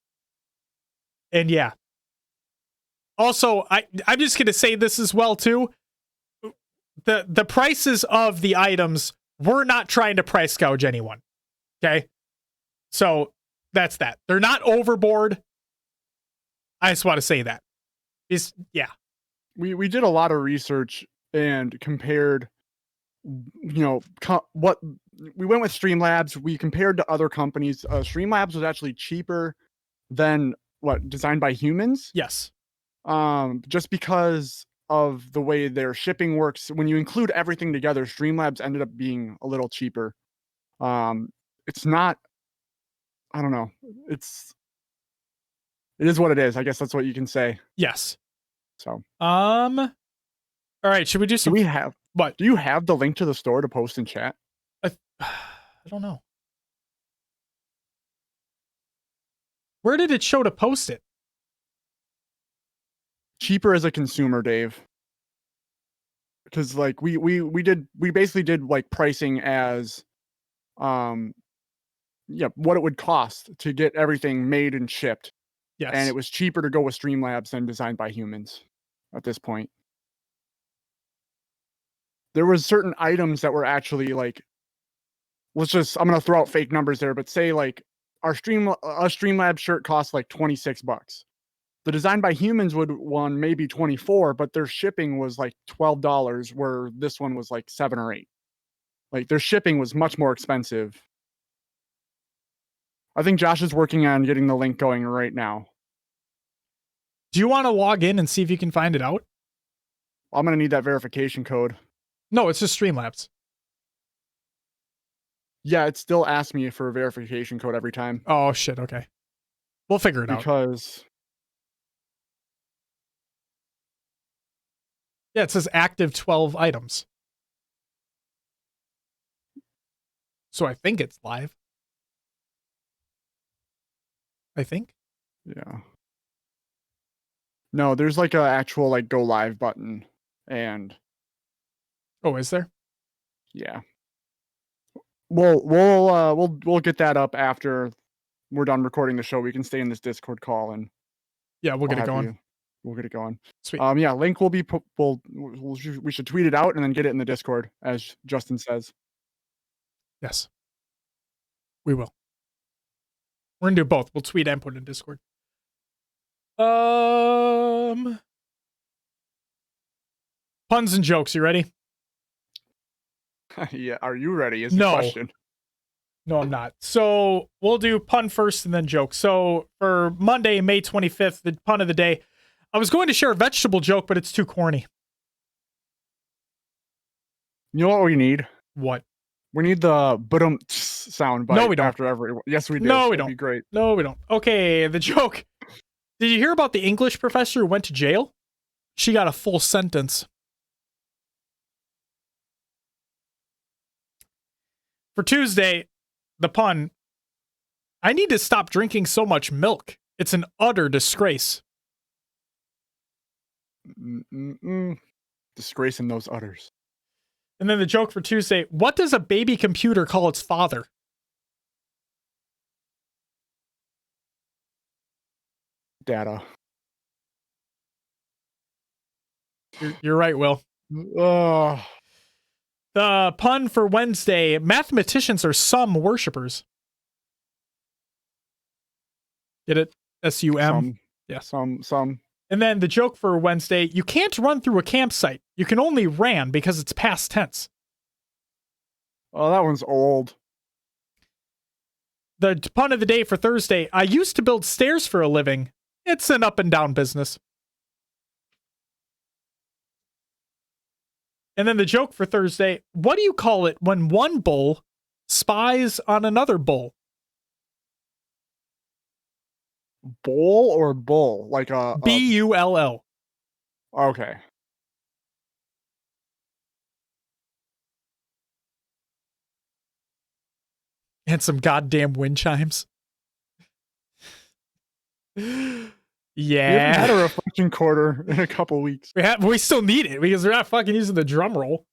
yeah. Also, I'm just going to say this as well too. The prices of the items, we're not trying to price gouge anyone. Okay? So that's that. They're not overboard. I just want to say that. Yeah. We did a lot of research and compared, what we went with Streamlabs. We compared to other companies. Streamlabs was actually cheaper than Designed by Humans. Yes. Just because of the way their shipping works. When you include everything together, Streamlabs ended up being a little cheaper. It's not, I don't know. It is what it is. I guess that's what you can say. Yes. So. All right. Should we do some? Do we have what? Do you have the link to the store to post in chat? I don't know. Where did it show to post it? Cheaper as a consumer, Dave. Because like we basically did like pricing as, what it would cost to get everything made and shipped. Yes. And it was cheaper to go with Streamlabs than Designed by Humans at this point. There was certain items that were actually like, I'm going to throw out fake numbers there, but say like a Streamlabs shirt costs like $26. The Designed by Humans one maybe 24, but their shipping was like $12, where this one was like 7 or 8. Like their shipping was much more expensive. I think Josh is working on getting the link going right now. Do you want to log in and see if you can find it out? I'm going to need that verification code. No, it's just Streamlabs. Yeah, it still asks me for a verification code every time. Oh, shit. Okay. We'll figure it out. Because... yeah, it says active 12 items. So I think it's live. I think. Yeah. No, there's like a actual like go live button, and oh, is there? Yeah. We'll get that up after we're done recording the show. We can stay in this Discord call and yeah, we'll get it going. We'll get it going. Sweet. Yeah, link will be we should tweet it out and then get it in the Discord, as Justin says. Yes. We will. We're gonna do both. We'll tweet and put it in Discord. Puns and jokes. You ready? Yeah. Are you ready? Is the No. question. No, I'm not. So we'll do pun first and then joke. So for Monday, May 25th, the pun of the day, I was going to share a vegetable joke, but it's too corny. You know what we need? What? We need the but sound bite No, we don't. after every. Yes, we do. No, we That'd don't. be great. No, we don't. Okay, the joke. Did you hear about the English professor who went to jail? She got a full sentence. For Tuesday, the pun. I need to stop drinking so much milk. It's an utter disgrace. Disgracing those udders. And then the joke for Tuesday. What does a baby computer call its father? Data. You're right, Will. Oh. The pun for Wednesday. Mathematicians are some worshippers. Get it? S-U-M? Yes. Some. And then the joke for Wednesday. You can't run through a campsite. You can only ran because it's past tense. Oh, that one's old. The pun of the day for Thursday. I used to build stairs for a living. It's an up and down business. And then the joke for Thursday. What do you call it when one bull spies on another bull? Bowl or bull? Like a B-U-L-L. Okay. And some goddamn wind chimes. Yeah. We haven't had a reflection quarter in a couple weeks. We still need it because we're not fucking using the drum roll.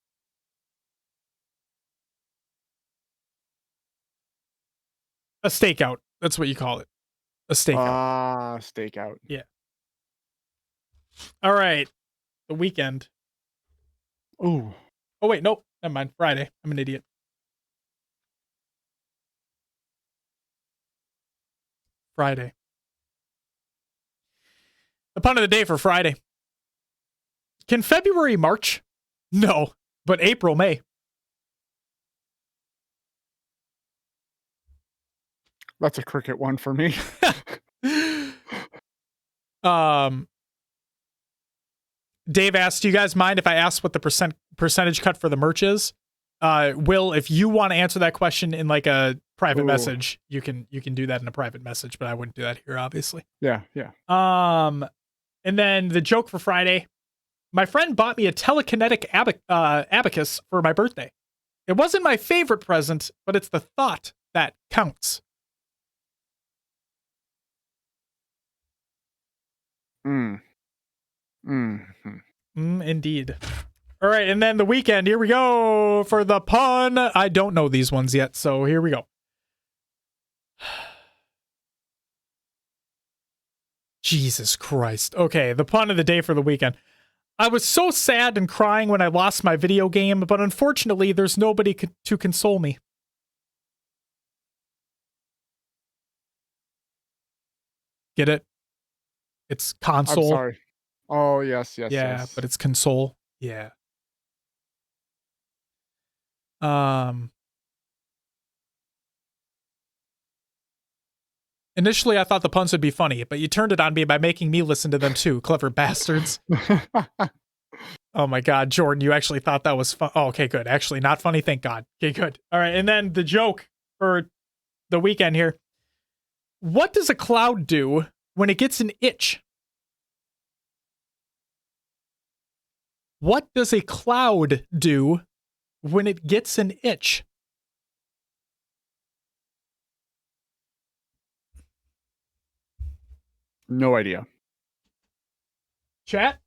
A stakeout. That's what you call it. A stakeout. Stakeout. Yeah. All right. The weekend. Ooh. Oh, wait. Nope. Never mind. Friday. I'm an idiot. Friday. The pun of the day for Friday. Can February March? No, but April May. That's a cricket one for me. Dave asked, do you guys mind if I ask what the percentage cut for the merch is? Will, if you want to answer that question in like a private message, you can do that in a private message, but I wouldn't do that here, obviously. Yeah. And then the joke for Friday. My friend bought me a telekinetic abacus for my birthday. It wasn't my favorite present, but it's the thought that counts. Indeed. All right, and then the weekend. Here we go for the pun. I don't know these ones yet, so here we go. Jesus Christ. Okay, the pun of the day for the weekend. I was so sad and crying when I lost my video game, but unfortunately, there's nobody to console me. Get it? It's console. I'm sorry. Oh, yes. Yeah, but it's console. Yeah. Initially, I thought the puns would be funny, but you turned it on me by making me listen to them too, clever bastards. Oh my God, Jordan, you actually thought that was fun. Oh, okay, good. Actually, not funny, thank God. Okay, good. All right, and then the joke for the weekend here. What does a cloud do when it gets an itch? What does a cloud do when it gets an itch? No idea. Chat?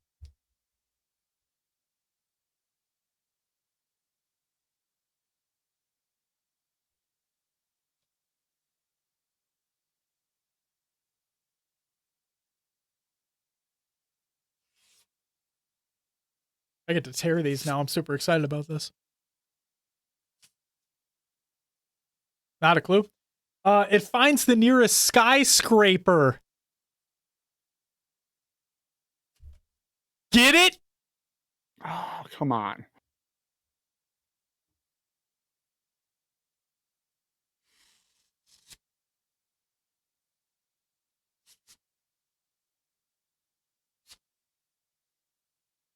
I get to tear these now. I'm super excited about this. Not a clue. It finds the nearest skyscraper. Get it? Oh, come on.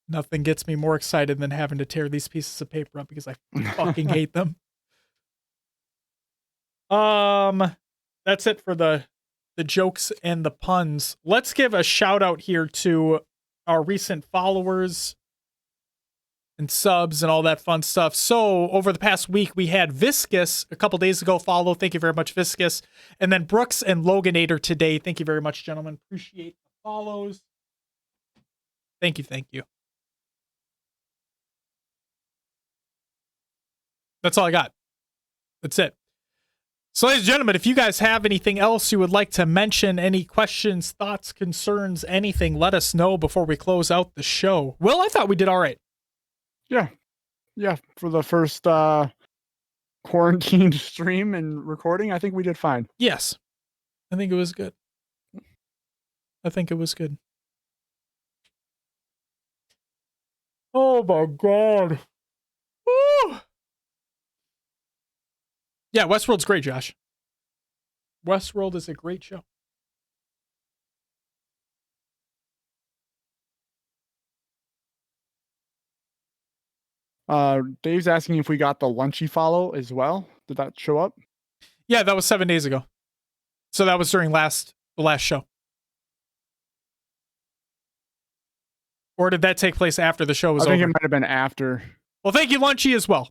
Nothing gets me more excited than having to tear these pieces of paper up because I fucking hate them. That's it for the jokes and the puns. Let's give a shout out here to our recent followers and subs and all that fun stuff. So over the past week, we had Viscus a couple days ago follow. Thank you very much, Viscus. And then Brooks and Loganator today. Thank you very much, gentlemen. Appreciate the follows. Thank you. Thank you. That's all I got. That's it. So, ladies and gentlemen, if you guys have anything else you would like to mention, any questions, thoughts, concerns, anything, let us know before we close out the show. Will, I thought we did all right. Yeah. Yeah. For the first quarantined stream and recording, I think we did fine. Yes. I think it was good. Oh my God. Woo! Yeah, Westworld's great, Josh. Westworld is a great show. Dave's asking if we got the Lunchy follow as well. Did that show up? Yeah, that was 7 days ago. So that was during the last show. Or did that take place after the show was over? I think it might have been after. Well, thank you, Lunchy, as well.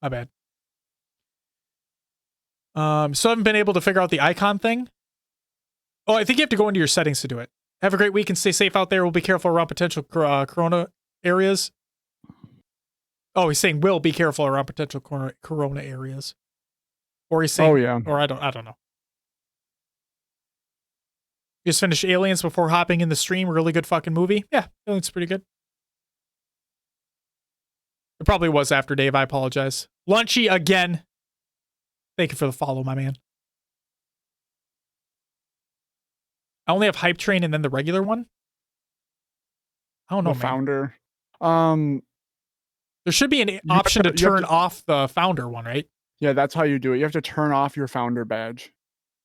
My bad. So I haven't been able to figure out the icon thing. Oh, I think you have to go into your settings to do it. Have a great week and stay safe out there. We'll be careful around potential corona areas. Oh, he's saying we'll be careful around potential corona areas. Or he's saying, or I don't know. You just finished Aliens before hopping in the stream. Really good fucking movie. Yeah, Aliens pretty good. It probably was after Dave. I apologize. Lunchy again. Thank you for the follow, my man. I only have Hype Train and then the regular one. I don't know, the Founder. There should be an option to turn off the Founder one, right? Yeah, that's how you do it. You have to turn off your Founder badge.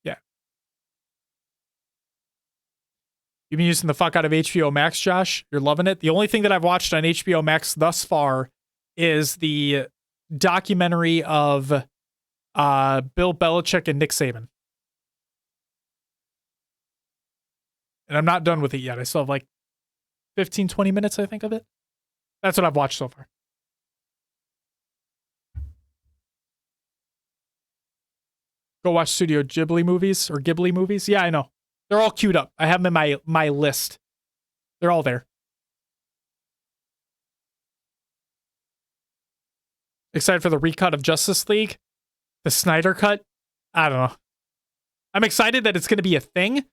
Yeah. You've been using the fuck out of HBO Max, Josh. You're loving it. The only thing that I've watched on HBO Max thus far is the documentary of Bill Belichick and Nick Saban. And I'm not done with it yet. I still have like 15, 20 minutes, I think, of it. That's what I've watched so far. Go watch Studio Ghibli movies or Ghibli movies. Yeah, I know. They're all queued up. I have them in my list. They're all there. Excited for the recut of Justice League? The Snyder cut? I don't know. I'm excited that it's going to be a thing.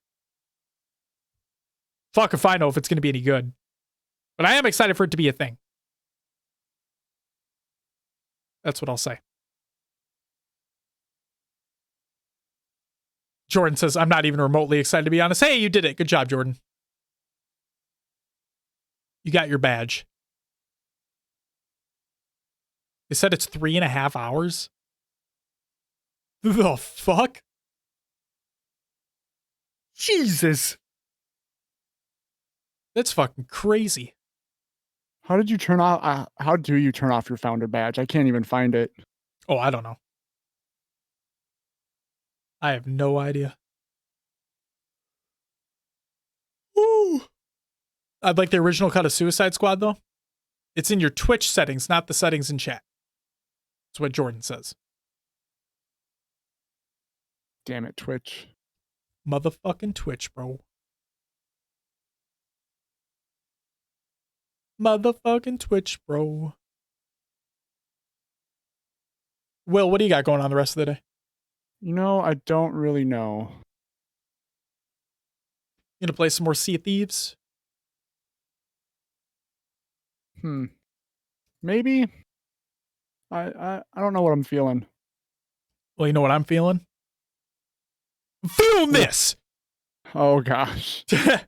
Fuck if I know if it's going to be any good. But I am excited for it to be a thing. That's what I'll say. Jordan says, I'm not even remotely excited, to be honest. Hey, you did it. Good job, Jordan. You got your badge. They said it's 3.5 hours. The fuck? Jesus. That's fucking crazy. How did you turn off? How do you turn off your Founder badge? I can't even find it. Oh, I don't know. I have no idea. Ooh. I'd like the original cut of Suicide Squad, though. It's in your Twitch settings, not the settings in chat. That's what Jordan says. Damn it, Twitch. Motherfucking Twitch, bro. Motherfucking Twitch, bro. Will, what do you got going on the rest of the day? You know, I don't really know. You gonna play some more Sea of Thieves? Maybe. I don't know what I'm feeling. Well, you know what I'm feeling? I'm feeling this! Oh, gosh. Turn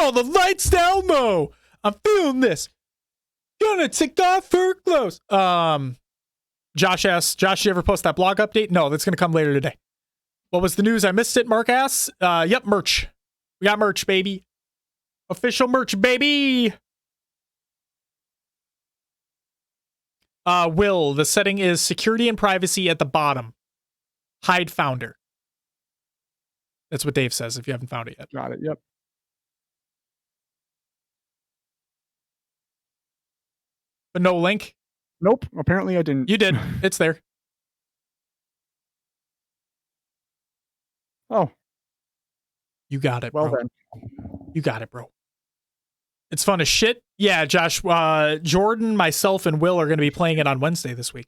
all the lights down low! I'm feeling this! Gonna take off her clothes. Josh asks, Josh, you ever post that blog update? No, that's gonna come later today. What was the news? I missed it, Mark asks. Yep, merch. We got merch, baby. Official merch, baby. Will, the setting is security and privacy at the bottom. Hide founder. That's what Dave says if you haven't found it yet. Got it. Yep. But no link? Nope. Apparently I didn't. You did. It's there. Oh. You got it, Well bro. then. You got it, bro. It's fun as shit. Yeah, Josh, Jordan, myself, and Will are going to be playing it on Wednesday this week.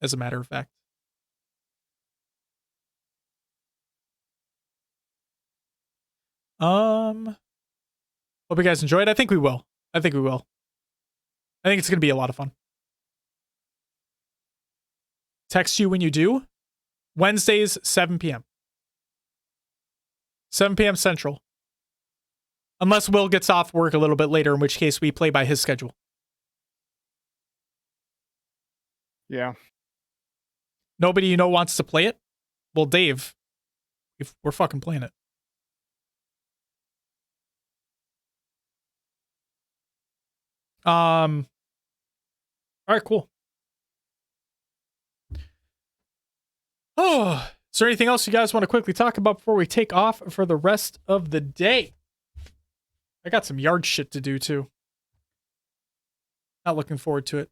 As a matter of fact. Hope you guys enjoyed. I think we will. I think it's going to be a lot of fun. Text you when you do. Wednesdays, 7 p.m. 7 p.m. Central. Unless Will gets off work a little bit later, in which case we play by his schedule. Yeah. Nobody you know wants to play it? Well, Dave, if we're fucking playing it. All right, cool. Oh, is there anything else you guys want to quickly talk about before we take off for the rest of the day? I got some yard shit to do too. Not looking forward to it.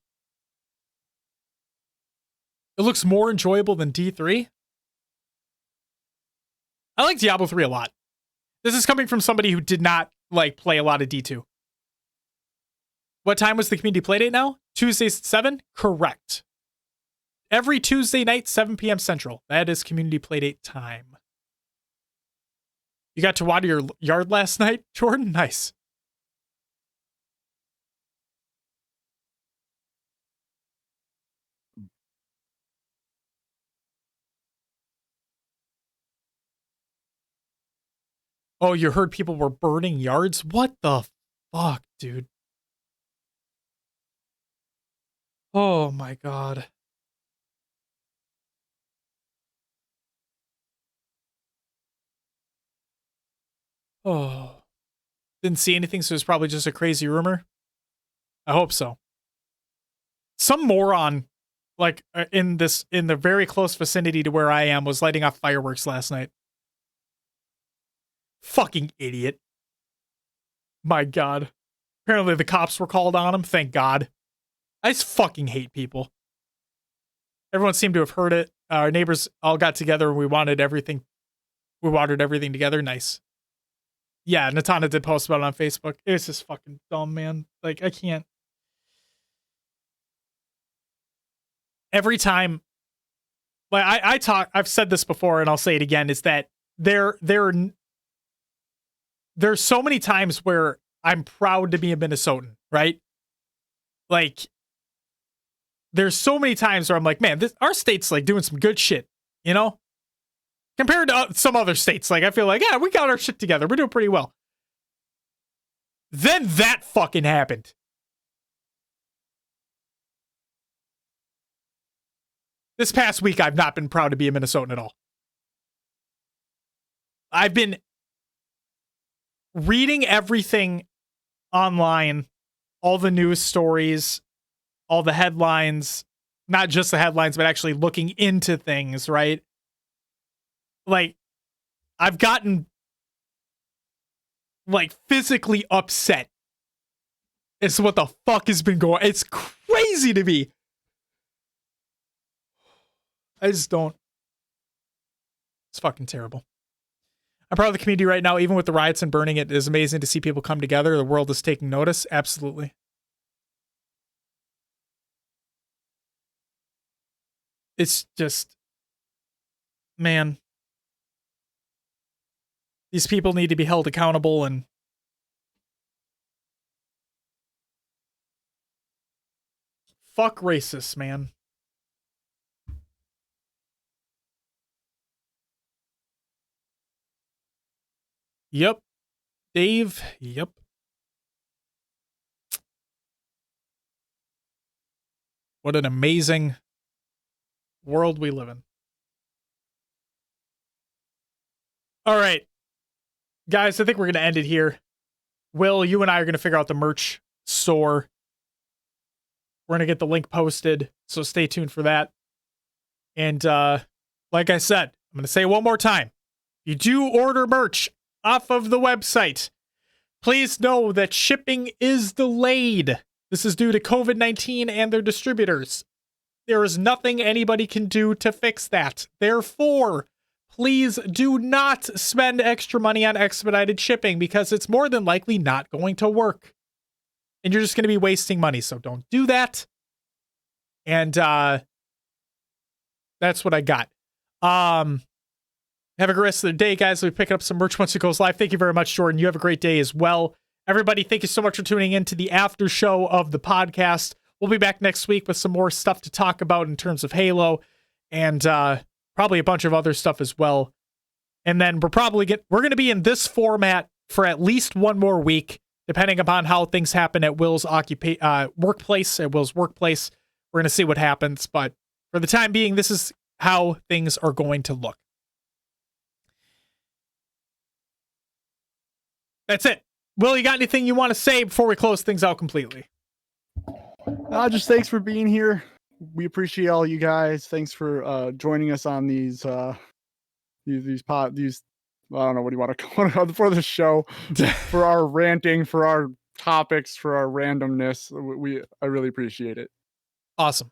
It looks more enjoyable than D3. I like Diablo 3 a lot. This is coming from somebody who did not play a lot of D2. What time was the community playdate now? Tuesdays at 7? Correct. Every Tuesday night, 7 p.m. Central. That is community playdate time. You got to water your yard last night, Jordan? Nice. Oh, you heard people were burning yards? What the fuck, dude? Oh my god. Oh. Didn't see anything, so it's probably just a crazy rumor. I hope so. Some moron, in the very close vicinity to where I am, was lighting off fireworks last night. Fucking idiot. My god. Apparently the cops were called on him. Thank God. I just fucking hate people. Everyone seemed to have heard it. Our neighbors all got together and we watered everything together. Nice. Yeah, Natana did post about it on Facebook. It's just fucking dumb, man. I can't. Every time, I've said this before and I'll say it again, is that there's so many times where I'm proud to be a Minnesotan, right? There's so many times where I'm like, man, our state's doing some good shit, you know? Compared to some other states, I feel like, yeah, we got our shit together. We're doing pretty well. Then that fucking happened. This past week, I've not been proud to be a Minnesotan at all. I've been reading everything online, all the news stories, all the headlines, not just the headlines, but actually looking into things, right? I've gotten physically upset as to what the fuck has been going on. It's crazy to me. I just don't. It's fucking terrible. I'm proud of the community right now, even with the riots and burning. It is amazing to see people come together. The world is taking notice. Absolutely. It's just, man, these people need to be held accountable and fuck racists, man. Yep. Dave, yep. What an amazing world we live in. All right, guys, I think we're going to end it here. Will, you and I are going to figure out the merch store. We're going to get the link posted, so stay tuned for that. And like I said, I'm going to say it one more time. If you do order merch off of the website, please know that shipping is delayed. This is due to COVID-19 and their distributors. There is nothing anybody can do to fix that. Therefore, please do not spend extra money on expedited shipping because it's more than likely not going to work. And you're just going to be wasting money, so don't do that. And that's what I got. Have a great rest of the day, guys. We'll be picking up some merch once it goes live. Thank you very much, Jordan. You have a great day as well. Everybody, thank you so much for tuning in to the after show of the podcast. We'll be back next week with some more stuff to talk about in terms of Halo and probably a bunch of other stuff as well. And then we're going to be in this format for at least one more week, depending upon how things happen at Will's workplace. At Will's workplace, we're going to see what happens. But for the time being, this is how things are going to look. That's it. Will, you got anything you want to say before we close things out completely? Just thanks for being here. We appreciate all you guys. Thanks for joining us on these I don't know, what do you want to call it for the show, for our ranting, for our topics, for our randomness. I really appreciate it. Awesome.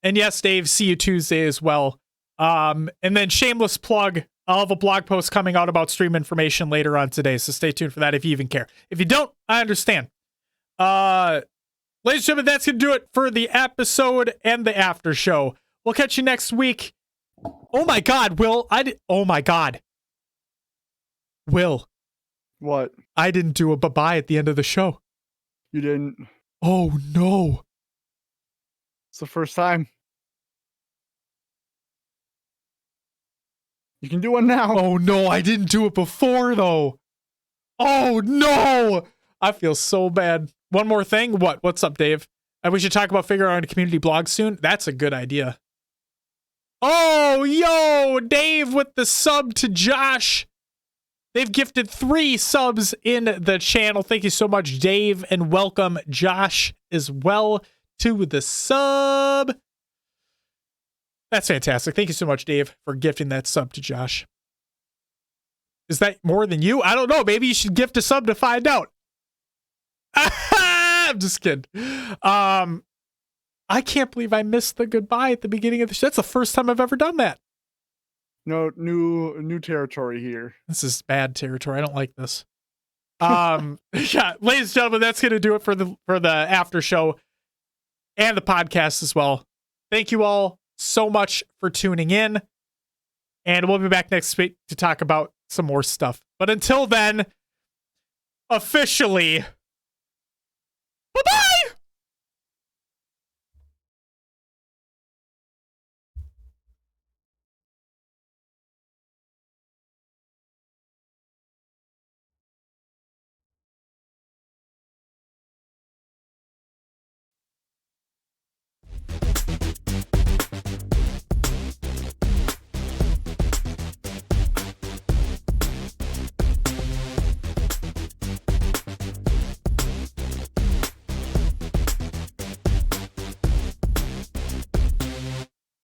And yes, Dave, see you Tuesday as well. And then shameless plug, I'll have a blog post coming out about stream information later on today, so stay tuned for that if you even care. If you don't, I understand. Ladies and gentlemen, that's going to do it for the episode and the after show. We'll catch you next week. Oh my God, Will. Oh my God. Will. What? I didn't do a bye-bye at the end of the show. You didn't? Oh no. It's the first time. You can do one now. Oh no, I didn't do it before though. Oh no. I feel so bad. One more thing. What's up, Dave? We should talk about figuring out a community blog soon. That's a good idea. Oh, yo, Dave with the sub to Josh. They've gifted 3 subs in the channel. Thank you so much, Dave, and welcome Josh as well to the sub. That's fantastic. Thank you so much, Dave, for gifting that sub to Josh. Is that more than you? I don't know. Maybe you should gift a sub to find out. I'm just kidding. I can't believe I missed the goodbye at the beginning of the show. That's the first time I've ever done that. No, new territory here. This is bad territory. I don't like this. Yeah, ladies and gentlemen, that's going to do it for the after show and the podcast as well. Thank you all so much for tuning in, and we'll be back next week to talk about some more stuff. But until then, officially, bye-bye!